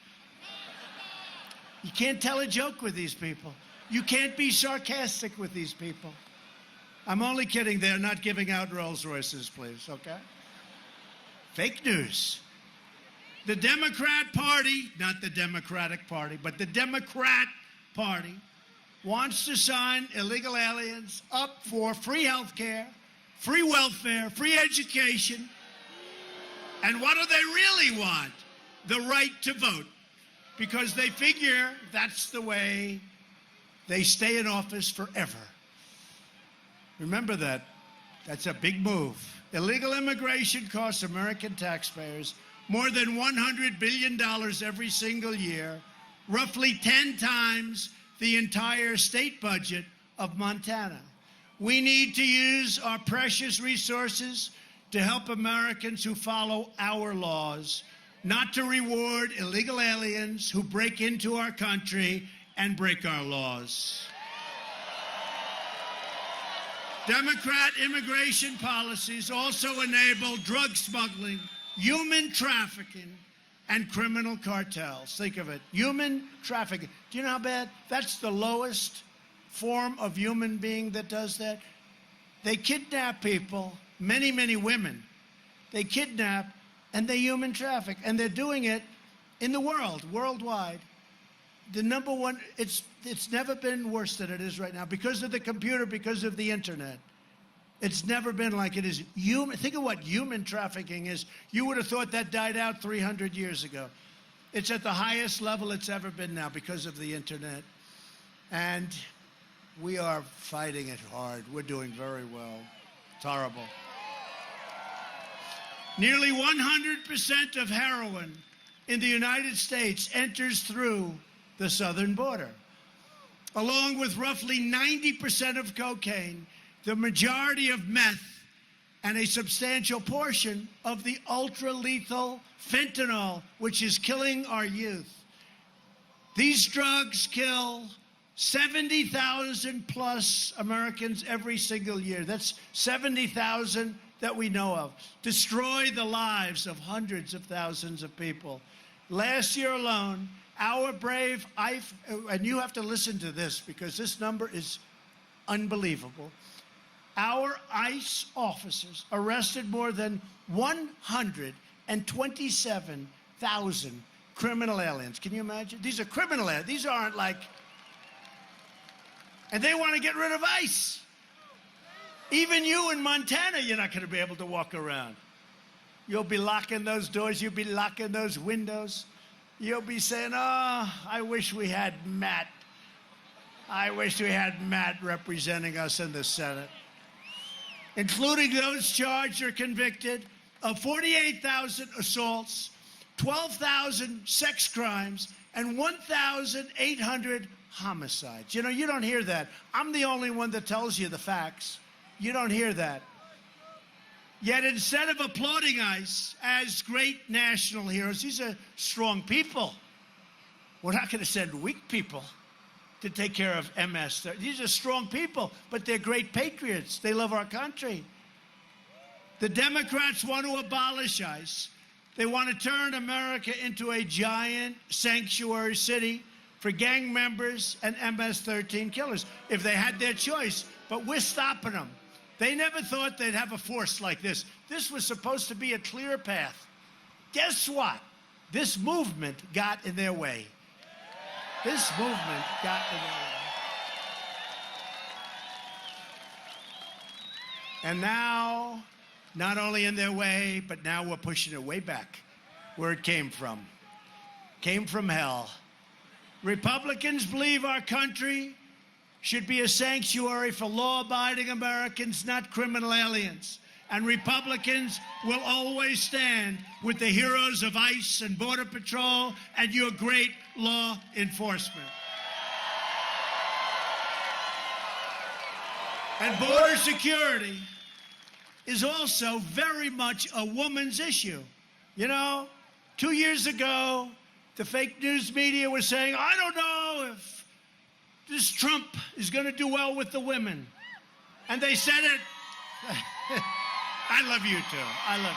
You can't tell a joke with these people. You can't be sarcastic with these people. I'm only kidding. They're not giving out Rolls Royces, please, okay? Fake news. The Democrat Party, not the Democratic Party, but the Democrat Party wants to sign illegal aliens up for free health care, free welfare, free education. And what do they really want? The right to vote. Because they figure that's the way they stay in office forever. Remember that. That's a big move. Illegal immigration costs American taxpayers more than $100 billion every single year, roughly 10 times the entire state budget of Montana. We need to use our precious resources to help Americans who follow our laws, not to reward illegal aliens who break into our country and break our laws. Democrat immigration policies also enable drug smuggling, human trafficking, and criminal cartels. Think of it. Human trafficking. Do you know how bad? That's the lowest form of human being that does that. They kidnap people, many, many women. They kidnap and they human traffic. And they're doing it in the world, worldwide. The number one, it's never been worse than it is right now because of the computer, because of the internet. It's never been like it is. Think of what human trafficking is. You would have thought that died out 300 years ago. It's at the highest level it's ever been now because of the internet. And we are fighting it hard. We're doing very well. It's horrible. Nearly 100% of heroin in the United States enters through the southern border. along with roughly 90% of cocaine, the majority of meth, and a substantial portion of the ultra-lethal fentanyl, which is killing our youth. These drugs kill 70,000 plus Americans every single year. That's 70,000 that we know of. Destroy the lives of hundreds of thousands of people. Last year alone, our brave, and you have to listen to this because this number is unbelievable. Our ICE officers arrested more than 127,000 criminal aliens. Can you imagine? These are criminal aliens. These aren't like... And they want to get rid of ICE. Even you in Montana, you're not going to be able to walk around. You'll be locking those doors. You'll be locking those windows. You'll be saying, oh, I wish we had Matt. I wish we had Matt representing us in the Senate. Including those charged or convicted of 48,000 assaults, 12,000 sex crimes, and 1,800 homicides. You know, you don't hear that. I'm the only one that tells you the facts. You don't hear that. Yet instead of applauding ICE as great national heroes, these are strong people. We're not going to send weak people to take care of MS. These are strong people, but they're great patriots. They love our country. The Democrats want to abolish ICE. They want to turn America into a giant sanctuary city for gang members and MS-13 killers, if they had their choice. But we're stopping them. They never thought they'd have a force like this. This was supposed to be a clear path. Guess what? This movement got in their way. This movement got in their way. And now, not only in their way, but now we're pushing it way back where it came from. Came from hell. Republicans believe our country should be a sanctuary for law-abiding Americans, not criminal aliens. And Republicans will always stand with the heroes of ICE and Border Patrol and your great law enforcement. And border security is also very much a woman's issue. You know, 2 years ago, the fake news media was saying, I don't know if this Trump is going to do well with the women. And they said it. I love you, too. I love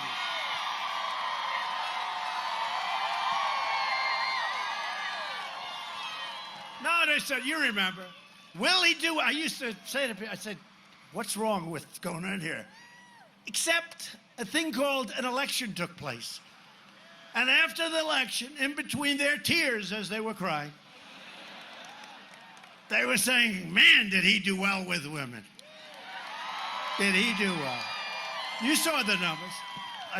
you. No, they said, you remember, will he do? I used to say to people, I said, what's wrong with what's going on here? Except a thing called an election took place. And after the election, in between their tears as they were crying, they were saying, man, did he do well with women? Did he do well? You saw the numbers.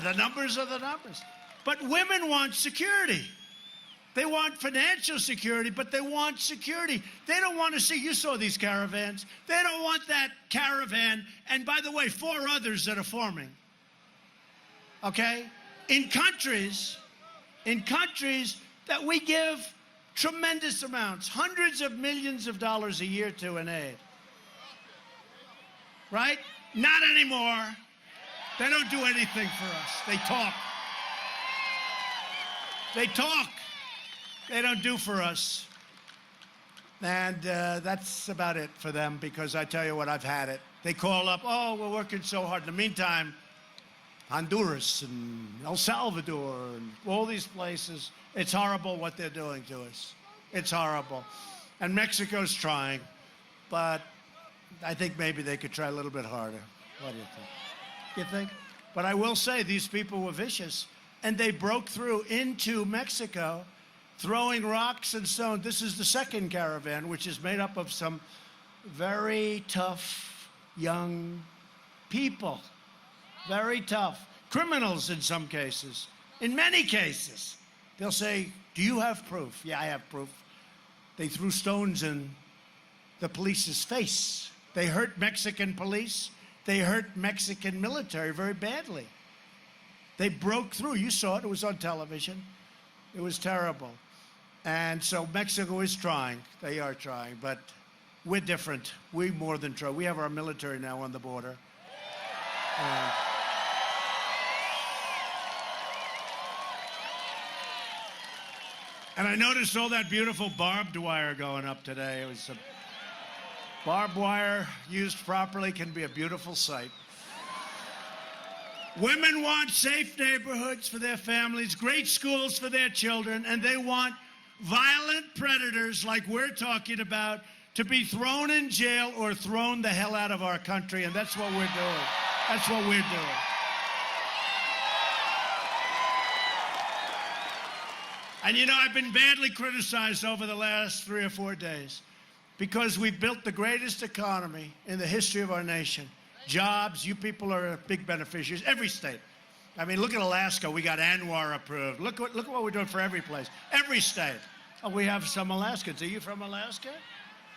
The numbers are the numbers. But women want security. They want financial security, but they want security. They don't want to see, you saw these caravans. They don't want that caravan, and by the way, 4 others that are forming. Okay? In countries that we give tremendous amounts, hundreds of millions of dollars a year to in aid. Right? Not anymore. They don't do anything for us. They talk. They talk. They don't do for us. And that's about it for them, because I tell you what, I've had it. They call up, oh, we're working so hard. In the meantime, Honduras and El Salvador and all these places, it's horrible what they're doing to us. It's horrible. And Mexico's trying, but I think maybe they could try a little bit harder. What do you think? You think? But I will say these people were vicious, and they broke through into Mexico, throwing rocks and stones. This is the second caravan, which is made up of some very tough young people. Very tough. Criminals in some cases. In many cases, they'll say, do you have proof? Yeah, I have proof. They threw stones in the police's face. They hurt Mexican police. They hurt Mexican military very badly. They broke through. You saw it. It was on television. It was terrible. And so Mexico is trying. They are trying. But we're different. We more than try. We have our military now on the border. And I noticed all that beautiful barbed wire going up today. It was barbed wire used properly can be a beautiful sight. Women want safe neighborhoods for their families, great schools for their children, and they want violent predators like we're talking about to be thrown in jail or thrown the hell out of our country, and that's what we're doing. That's what we're doing. And you know, I've been badly criticized over the last 3 or 4 days because we've built the greatest economy in the history of our nation. Jobs, you people are big beneficiaries. Every state. I mean, look at Alaska. We got ANWR approved. Look what we're doing for every place. Every state. Oh, we have some Alaskans. Are you from Alaska?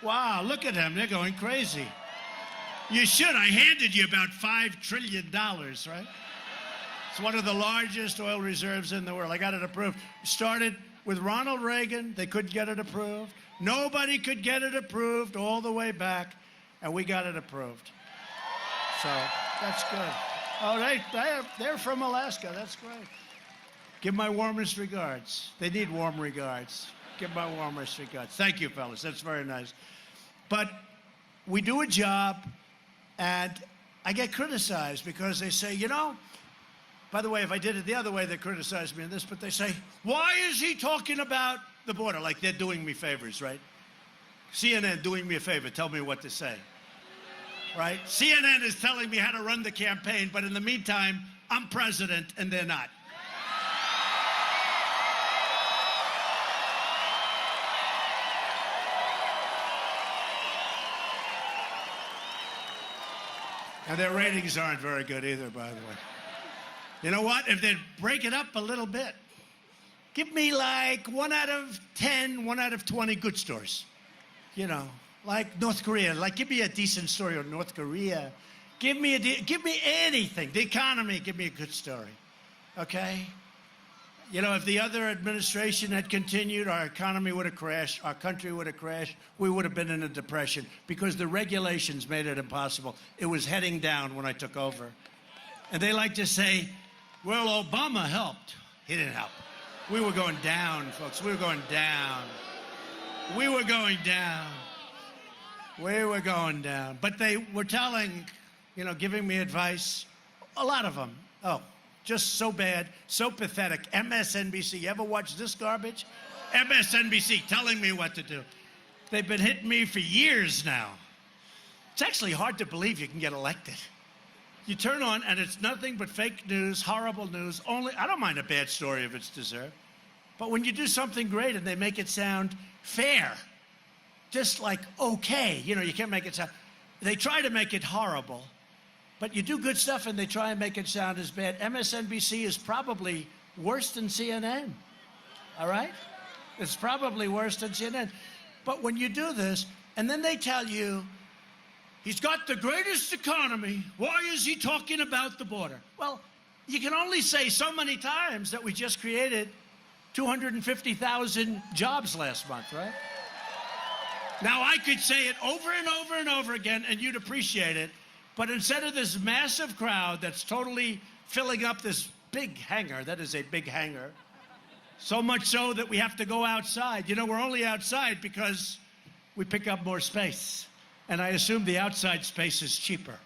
Wow, look at them. They're going crazy. You should. I handed you about $5 trillion, right? It's one of the largest oil reserves in the world. I got it approved. Started with Ronald Reagan. They couldn't get it approved. Nobody could get it approved all the way back, and we got it approved. So that's good. Oh, they're from Alaska. That's great. Give my warmest regards. They need warm regards. Give my warmest regards. Thank you, fellas. That's very nice. But we do a job, and I get criticized because they say, you know, by the way, if I did it the other way, they criticize me on this, but they say, why is he talking about the border? Like they're doing me favors, right? CNN doing me a favor. Tell me what to say. Right? CNN is telling me how to run the campaign, but in the meantime, I'm president and they're not. And their ratings aren't very good either, by the way. You know what? If they'd break it up a little bit, give me like 1 out of 10, 1 out of 20 good stories. You know, like North Korea. Like, give me a decent story on North Korea. Give me anything. The economy, give me a good story. Okay? You know, if the other administration had continued, our economy would have crashed, our country would have crashed, we would have been in a depression because the regulations made it impossible. It was heading down when I took over. And they like to say, well, Obama helped. He didn't help. We were going down, folks. We were going down. We were going down. We were going down. But they were telling, you know, giving me advice, a lot of them. Oh, just so bad, so pathetic. MSNBC, you ever watch this garbage? MSNBC telling me what to do. They've been hitting me for years now. It's actually hard to believe you can get elected. You turn on and it's nothing but fake news, horrible news. I don't mind a bad story if it's deserved. But when you do something great and they make it sound fair, just like okay, you know, you can't make it sound, they try to make it horrible. But you do good stuff and they try and make it sound as bad. MSNBC is probably worse than CNN, all right? It's probably worse than CNN. But when you do this, and then they tell you, he's got the greatest economy, why is he talking about the border? Well, you can only say so many times that we just created 250,000 jobs last month, right? Now, I could say it over and over and over again, and you'd appreciate it. But instead of this massive crowd that's totally filling up this big hangar, that is a big hangar, so much so that we have to go outside. You know, we're only outside because we pick up more space. And I assume the outside space is cheaper.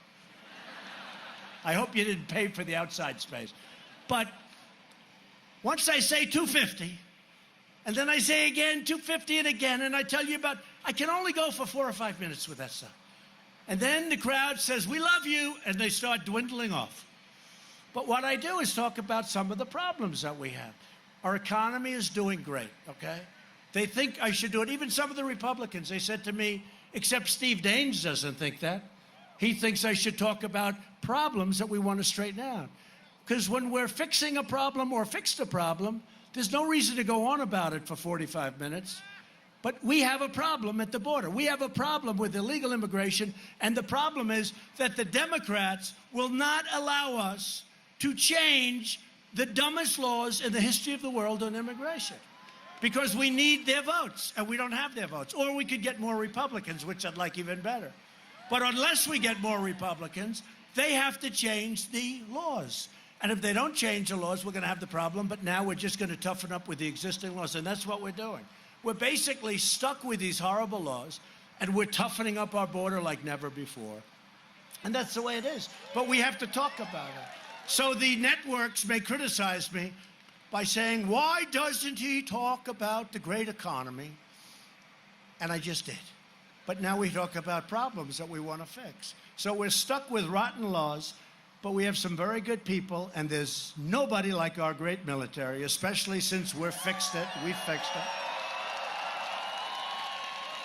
I hope you didn't pay for the outside space. But once I say 250, and then I say again 250 and again, and I tell you about, I can only go for 4 or 5 minutes with that stuff. And then the crowd says, we love you, and they start dwindling off. But what I do is talk about some of the problems that we have. Our economy is doing great, okay? They think I should do it. Even some of the Republicans, they said to me, except Steve Daines doesn't think that. He thinks I should talk about problems that we want to straighten out. Because when we're fixing a problem or fixed a problem, there's no reason to go on about it for 45 minutes. But we have a problem at the border. We have a problem with illegal immigration, and the problem is that the Democrats will not allow us to change the dumbest laws in the history of the world on immigration. because we need their votes, and we don't have their votes. Or we could get more Republicans, which I'd like even better. But unless we get more Republicans, they have to change the laws. And if they don't change the laws, we're going to have the problem. But now we're just going to toughen up with the existing laws, and that's what we're doing. We're basically stuck with these horrible laws, and we're toughening up our border like never before. And that's the way it is. But we have to talk about it. So the networks may criticize me by saying, why doesn't he talk about the great economy? And I just did. But now we talk about problems that we want to fix. So we're stuck with rotten laws, but we have some very good people, and there's nobody like our great military, especially since we've fixed it.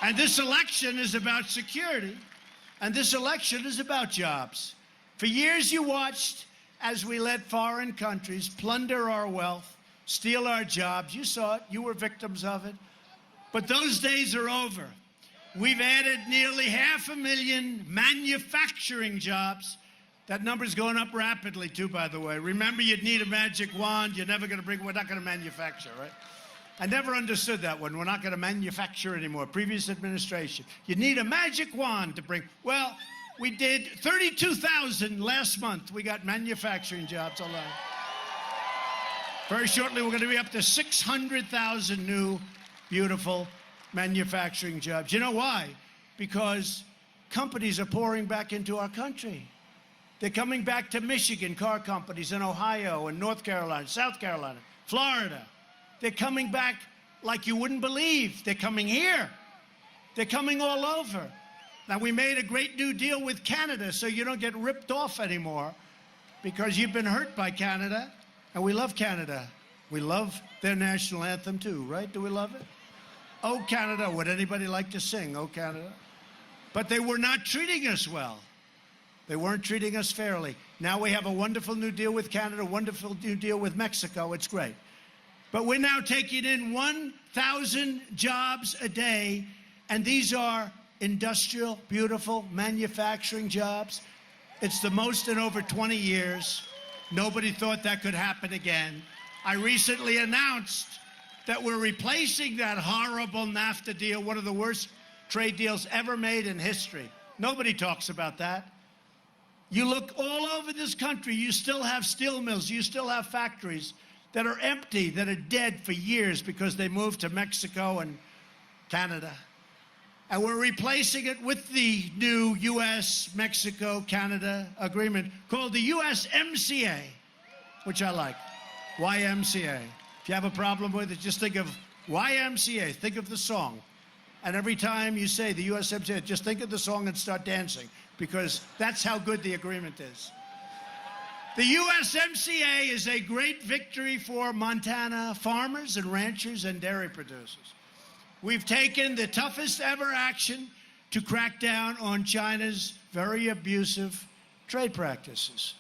And this election is about security, and this election is about jobs. For years you watched as we let foreign countries plunder our wealth, steal our jobs. You saw it. You were victims of it. But those days are over. We've added nearly 500,000 manufacturing jobs. That number's going up rapidly, too, by the way. Remember, you'd need a magic wand. You're never going to we're not going to manufacture, right? I never understood that one. We're not going to manufacture anymore. Previous administration. You need a magic wand to bring. Well, we did 32,000 last month. We got manufacturing jobs alone. Very shortly, we're going to be up to 600,000 new, beautiful manufacturing jobs. You know why? Because companies are pouring back into our country. They're coming back to Michigan, car companies in Ohio and North Carolina, South Carolina, Florida. They're coming back like you wouldn't believe. They're coming here. They're coming all over. Now, we made a great new deal with Canada so you don't get ripped off anymore because you've been hurt by Canada, and we love Canada. We love their national anthem, too, right? Do we love it? Oh, Canada. Would anybody like to sing, Oh, Canada? But they were not treating us well. They weren't treating us fairly. Now we have a wonderful new deal with Canada, a wonderful new deal with Mexico. It's great. But we're now taking in 1,000 jobs a day, and these are industrial, beautiful, manufacturing jobs. It's the most in over 20 years. Nobody thought that could happen again. I recently announced that we're replacing that horrible NAFTA deal, one of the worst trade deals ever made in history. Nobody talks about that. You look all over this country, you still have steel mills, you still have factories that are empty, that are dead for years because they moved to Mexico and Canada. And we're replacing it with the new U.S., Mexico, Canada agreement called the USMCA, which I like. YMCA. If you have a problem with it, just think of YMCA. Think of the song. And every time you say the USMCA, just think of the song and start dancing, because that's how good the agreement is. The USMCA is a great victory for Montana farmers and ranchers and dairy producers. We've taken the toughest ever action to crack down on China's very abusive trade practices.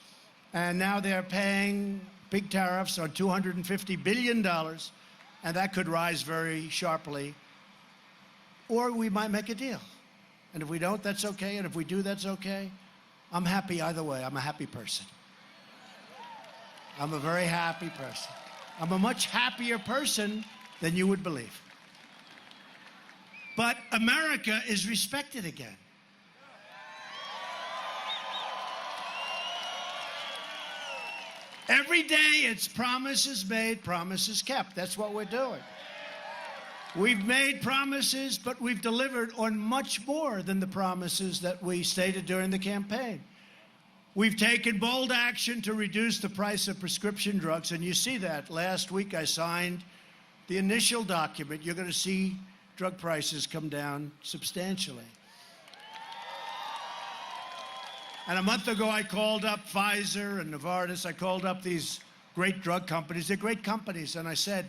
And now they're paying big tariffs on $250 billion, and that could rise very sharply. Or we might make a deal. And if we don't, that's okay. And if we do, that's okay. I'm happy either way. I'm a happy person. I'm a very happy person. I'm a much happier person than you would believe. But America is respected again. Every day it's promises made, promises kept. That's what we're doing. We've made promises, but we've delivered on much more than the promises that we stated during the campaign. We've taken bold action to reduce the price of prescription drugs, and you see that. Last week I signed the initial document. You're going to see drug prices come down substantially. And a month ago I called up Pfizer and Novartis. I called up these great drug companies. They're great companies, and I said,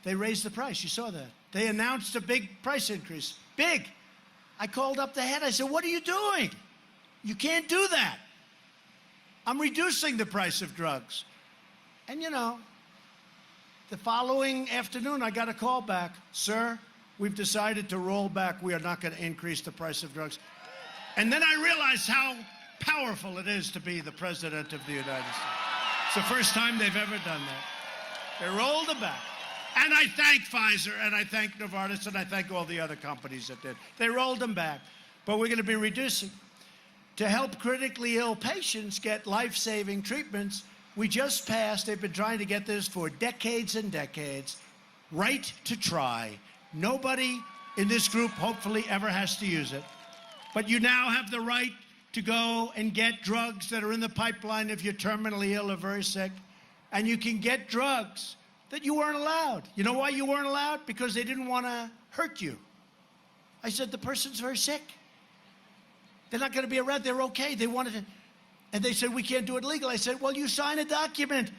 they raised the price. You saw that. They announced a big price increase. Big. I called up the head. I said, what are you doing? You can't do that. I'm reducing the price of drugs. And, you know, the following afternoon, I got a call back. Sir, we've decided to roll back. We are not going to increase the price of drugs. And then I realized how powerful it is to be the President of the United States. It's the first time they've ever done that. They rolled it back. And I thank Pfizer, and I thank Novartis, and I thank all the other companies that did. They rolled them back. But we're going to be reducing. To help critically ill patients get life-saving treatments, we just passed, they've been trying to get this for decades and decades, right to try. Nobody in this group hopefully ever has to use it. But you now have the right to go and get drugs that are in the pipeline if you're terminally ill or very sick. And you can get drugs that you weren't allowed. You know why you weren't allowed? Because they didn't want to hurt you. I said, the person's very sick. They're not going to be around. They're okay. They wanted to. And they said, we can't do it legal. I said, well, you sign a document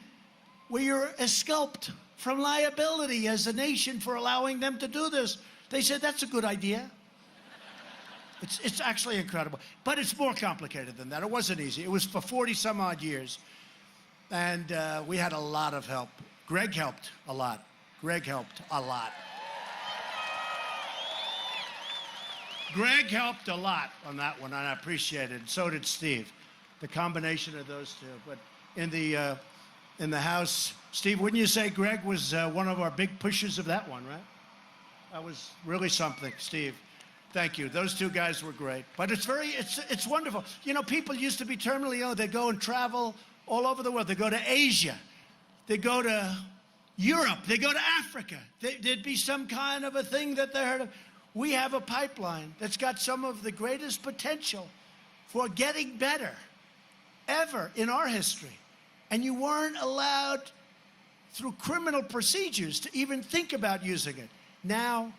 where you're exculped from liability as a nation for allowing them to do this. They said, that's a good idea. It's actually incredible. But it's more complicated than that. It wasn't easy. It was for 40 some odd years. And we had a lot of help. Greg helped a lot. Greg helped a lot. Greg helped a lot on that one, and I appreciate it. And so did Steve. The combination of those two. But in the House, Steve, wouldn't you say Greg was one of our big pushers of that one, right? That was really something, Steve. Thank you. Those two guys were great. But it's wonderful. You know, people used to be terminally ill. They go and travel all over the world. They go to Asia. They go to Europe. They go to Africa. There'd be some kind of a thing that they heard of. We have a pipeline that's got some of the greatest potential for getting better ever in our history. And you weren't allowed through criminal procedures to even think about using it. Now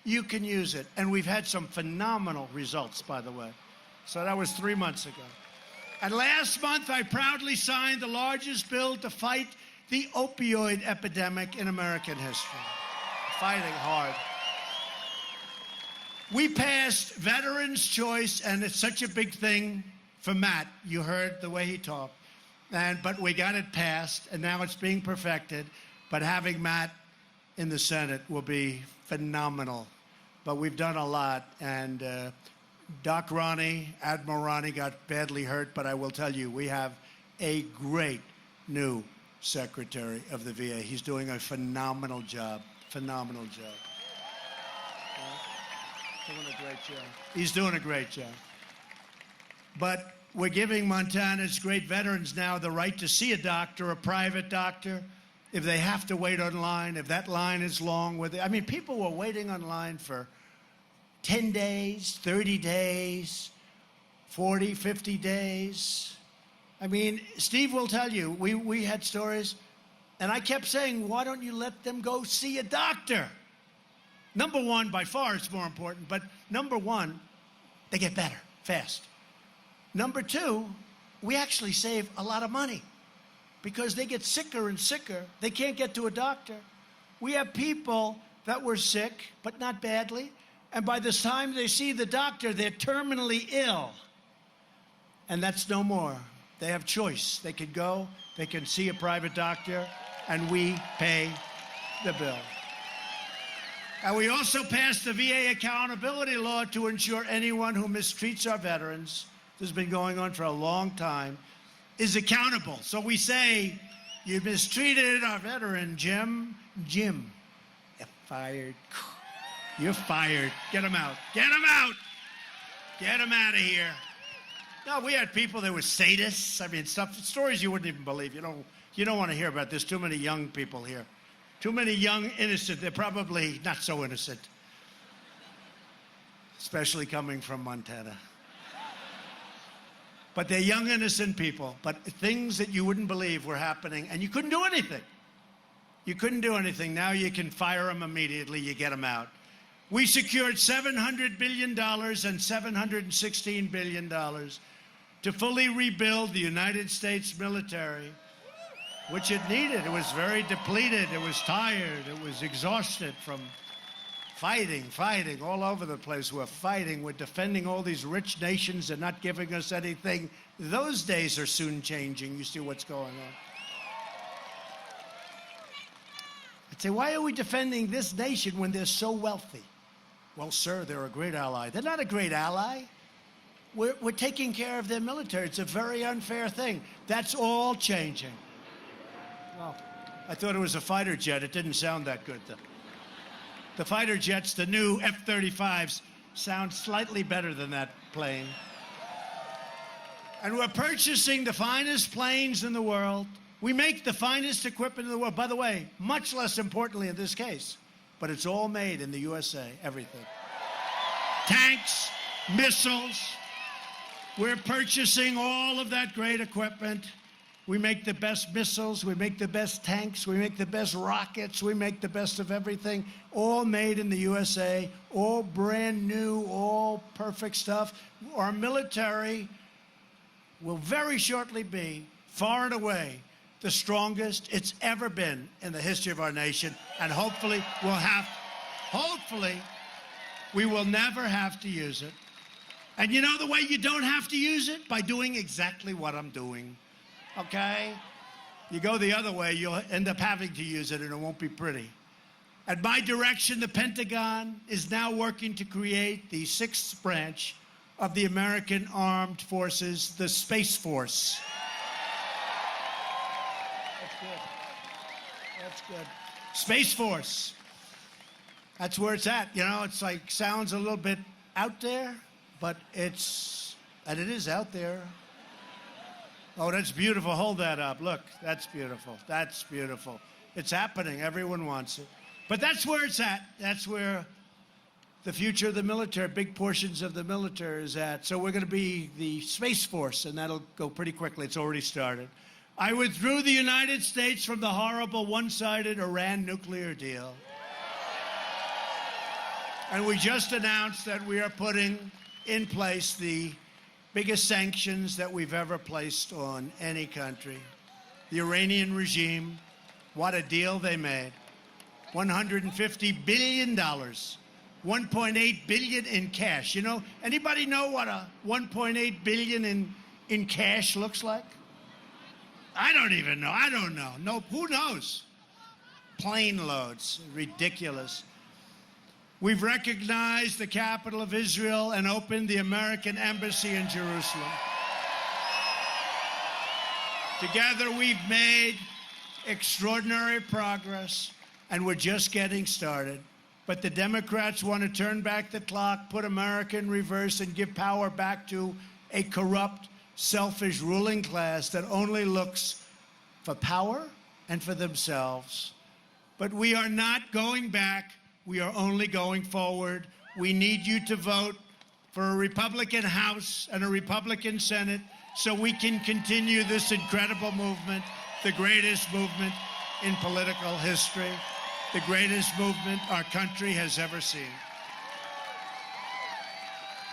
you can use it. And we've had some phenomenal results, by the way. So that was 3 months ago. And last month, I proudly signed the largest bill to fight the opioid epidemic in American history. Fighting hard. We passed Veterans' Choice, and it's such a big thing for Matt. You heard the way he talked. But we got it passed, and now it's being perfected. But having Matt in the Senate will be phenomenal. But we've done a lot, and Doc Ronnie, Admiral Ronnie got badly hurt, but I will tell you, we have a great new Secretary of the VA. He's doing a phenomenal job. Phenomenal job. Doing a great job. He's doing a great job. But we're giving Montana's great veterans now the right to see a doctor, a private doctor, if they have to wait online, if that line is long. I mean, people were waiting online for 10 days, 30 days, 40, 50 days. I mean, Steve will tell you, we had stories, and I kept saying, why don't you let them go see a doctor? Number one, by far, it's more important, but number one, they get better, fast. Number two, we actually save a lot of money because they get sicker and sicker. They can't get to a doctor. We have people that were sick, but not badly, and by the time they see the doctor, they're terminally ill. And that's no more. They have choice. They can go, they can see a private doctor, and we pay the bill. And we also passed the VA accountability law to ensure anyone who mistreats our veterans, this has been going on for a long time, is accountable. So we say, you mistreated our veteran, Jim. Jim, you're fired. You're fired. Get him out. Get him out. Get him out of here. No, we had people that were sadists. I mean, stories you wouldn't even believe. You don't want to hear about this. Too many young people here. Too many young, innocent. They're probably not so innocent. Especially coming from Montana. But they're young, innocent people. But things that you wouldn't believe were happening, and you couldn't do anything. You couldn't do anything. Now you can fire them immediately. You get them out. We secured $700 billion and $716 billion to fully rebuild the United States military, which it needed. It was very depleted. It was tired. It was exhausted from fighting all over the place. We're fighting. We're defending all these rich nations and not giving us anything. Those days are soon changing. You see what's going on. I'd say, why are we defending this nation when they're so wealthy? Well, sir, they're a great ally. They're not a great ally. We're taking care of their military. It's a very unfair thing. That's all changing. Well, I thought it was a fighter jet. It didn't sound that good, though. The fighter jets, the new F-35s, sound slightly better than that plane. And we're purchasing the finest planes in the world. We make the finest equipment in the world. By the way, much less importantly in this case, but it's all made in the USA, everything. Tanks, missiles. We're purchasing all of that great equipment. We make the best missiles, we make the best tanks, we make the best rockets, we make the best of everything, all made in the USA, all brand new, all perfect stuff. Our military will very shortly be, far and away, the strongest it's ever been in the history of our nation, and hopefully we will never have to use it. And you know the way you don't have to use it? By doing exactly what I'm doing. Okay? You go the other way, you'll end up having to use it, and it won't be pretty. At my direction, the Pentagon is now working to create the sixth branch of the American Armed Forces, the Space Force. That's good. That's good. Space Force. That's where it's at. You know, it's like, sounds a little bit out there, but it is out there. Oh, that's beautiful. Hold that up. Look, that's beautiful. That's beautiful. It's happening. Everyone wants it. But that's where it's at. That's where the future of the military, big portions of the military is at. So we're going to be the Space Force, and that'll go pretty quickly. It's already started. I withdrew the United States from the horrible one-sided Iran nuclear deal. And we just announced that we are putting in place the biggest sanctions that we've ever placed on any country. The Iranian regime, what a deal they made. $150 billion, $1.8 billion in cash. You know, anybody know what a $1.8 billion in cash looks like? I don't even know. I don't know. No, who knows? Plane loads. Ridiculous. We've recognized the capital of Israel and opened the American embassy in Jerusalem. Together, we've made extraordinary progress, and we're just getting started. But the Democrats want to turn back the clock, put America in reverse, and give power back to a corrupt, selfish ruling class that only looks for power and for themselves. But we are not going back. We are only going forward. We need you to vote for a Republican House and a Republican Senate so we can continue this incredible movement, the greatest movement in political history, the greatest movement our country has ever seen.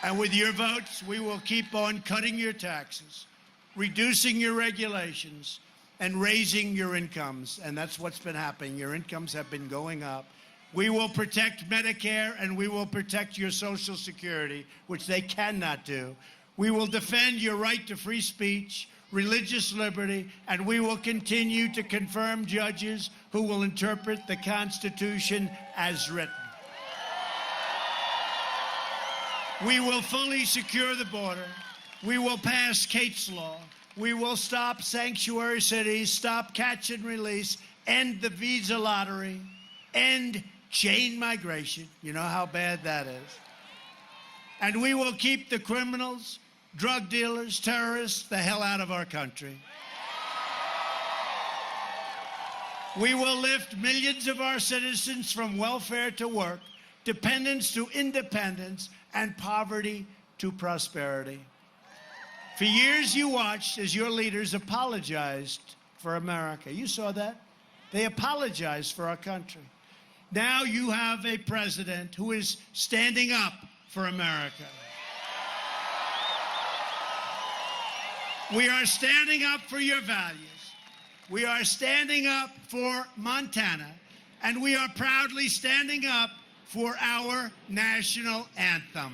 And with your votes, we will keep on cutting your taxes, reducing your regulations, and raising your incomes. And that's what's been happening. Your incomes have been going up. We will protect Medicare, and we will protect your Social Security, which they cannot do. We will defend your right to free speech, religious liberty, and we will continue to confirm judges who will interpret the Constitution as written. We will fully secure the border. We will pass Kate's Law. We will stop sanctuary cities, stop catch and release, end the visa lottery, end chain migration. You know how bad that is. And we will keep the criminals, drug dealers, terrorists, the hell out of our country. We will lift millions of our citizens from welfare to work, dependence to independence, and poverty to prosperity. For years, you watched as your leaders apologized for America. You saw that? They apologized for our country. Now you have a president who is standing up for America. We are standing up for your values. We are standing up for Montana, and we are proudly standing up for our national anthem.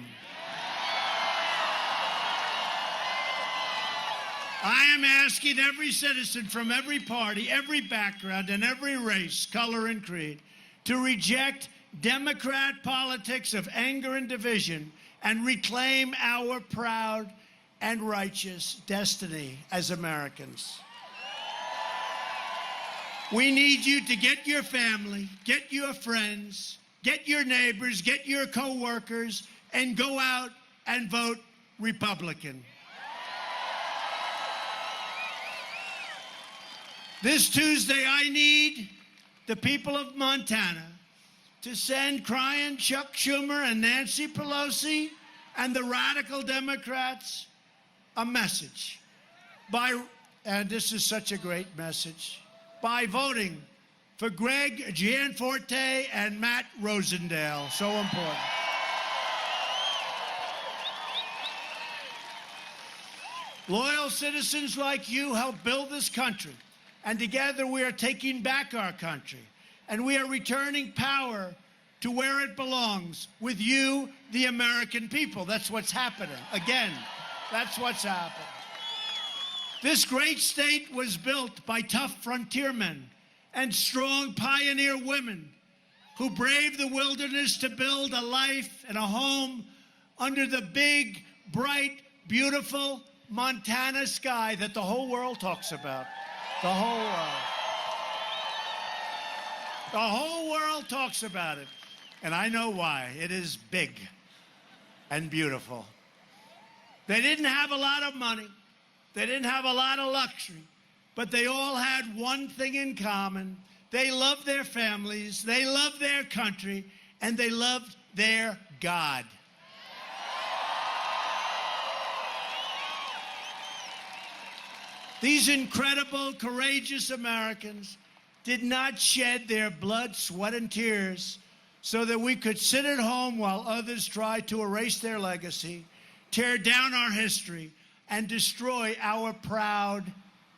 I am asking every citizen from every party, every background, and every race, color, and creed to reject Democrat politics of anger and division and reclaim our proud and righteous destiny as Americans. We need you to get your family, get your friends, get your neighbors, get your co-workers, and go out and vote Republican. This Tuesday, I need the people of Montana to send crying Chuck Schumer and Nancy Pelosi and the radical Democrats a message and this is such a great message, by voting for Greg Gianforte and Matt Rosendale. So important. Loyal citizens like you help build this country, and together we are taking back our country, and we are returning power to where it belongs, with you, the American people. That's what's happening. Again, that's what's happening. This great state was built by tough frontiermen and strong pioneer women who braved the wilderness to build a life and a home under the big, bright, beautiful Montana sky that the whole world talks about. The whole world. The whole world talks about it. And I know why. It is big and beautiful. They didn't have a lot of money. They didn't have a lot of luxury. But they all had one thing in common. They loved their families, they loved their country, and they loved their God. These incredible, courageous Americans did not shed their blood, sweat, and tears so that we could sit at home while others tried to erase their legacy, tear down our history, and destroy our proud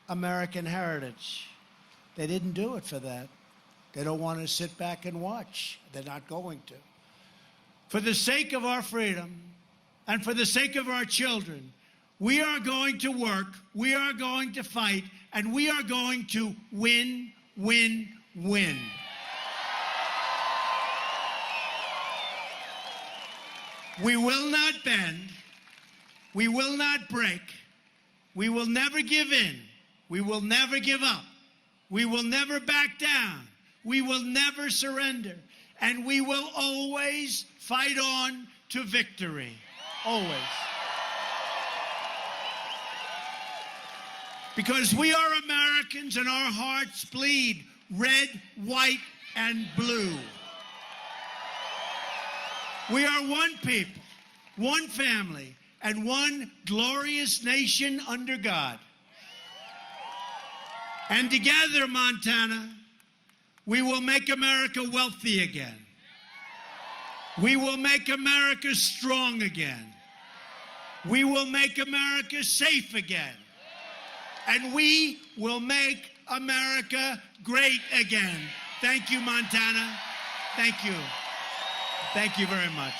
American heritage. They didn't do it for that. They don't want to sit back and watch. They're not going to. For the sake of our freedom and for the sake of our children, we are going to work, we are going to fight, and we are going to win, win, win. We will not bend. We will not break. We will never give in. We will never give up. We will never back down. We will never surrender. And we will always fight on to victory. Always. Because we are Americans and our hearts bleed red, white, and blue. We are one people, one family, and one glorious nation under God. And together, Montana, we will make America wealthy again. We will make America strong again. We will make America safe again. And we will make America great again. Thank you, Montana. Thank you. Thank you very much.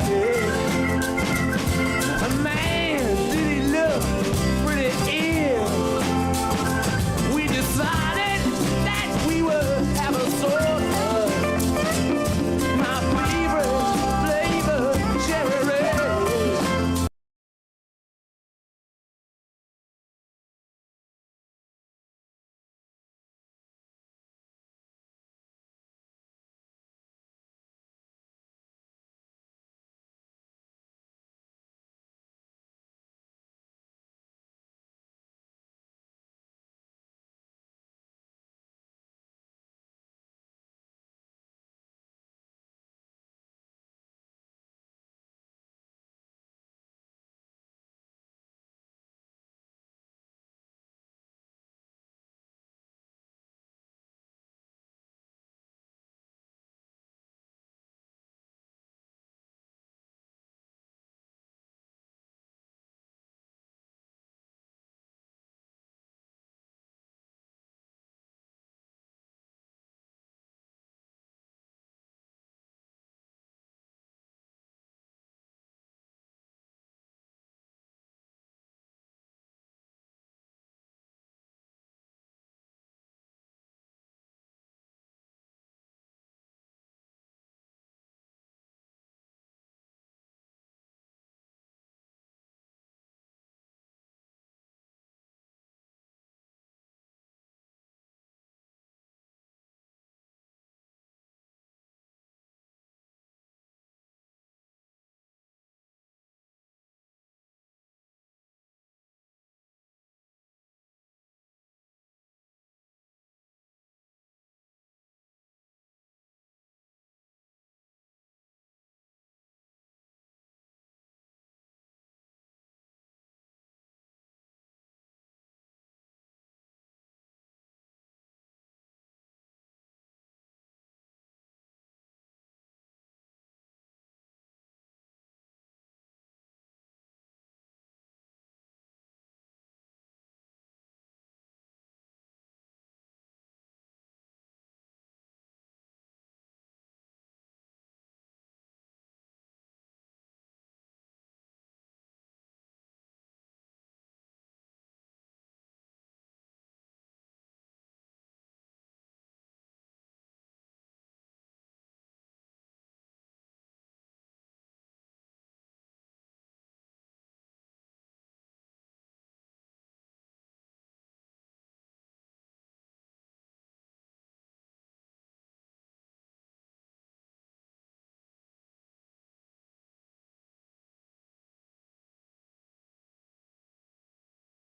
Jimmy.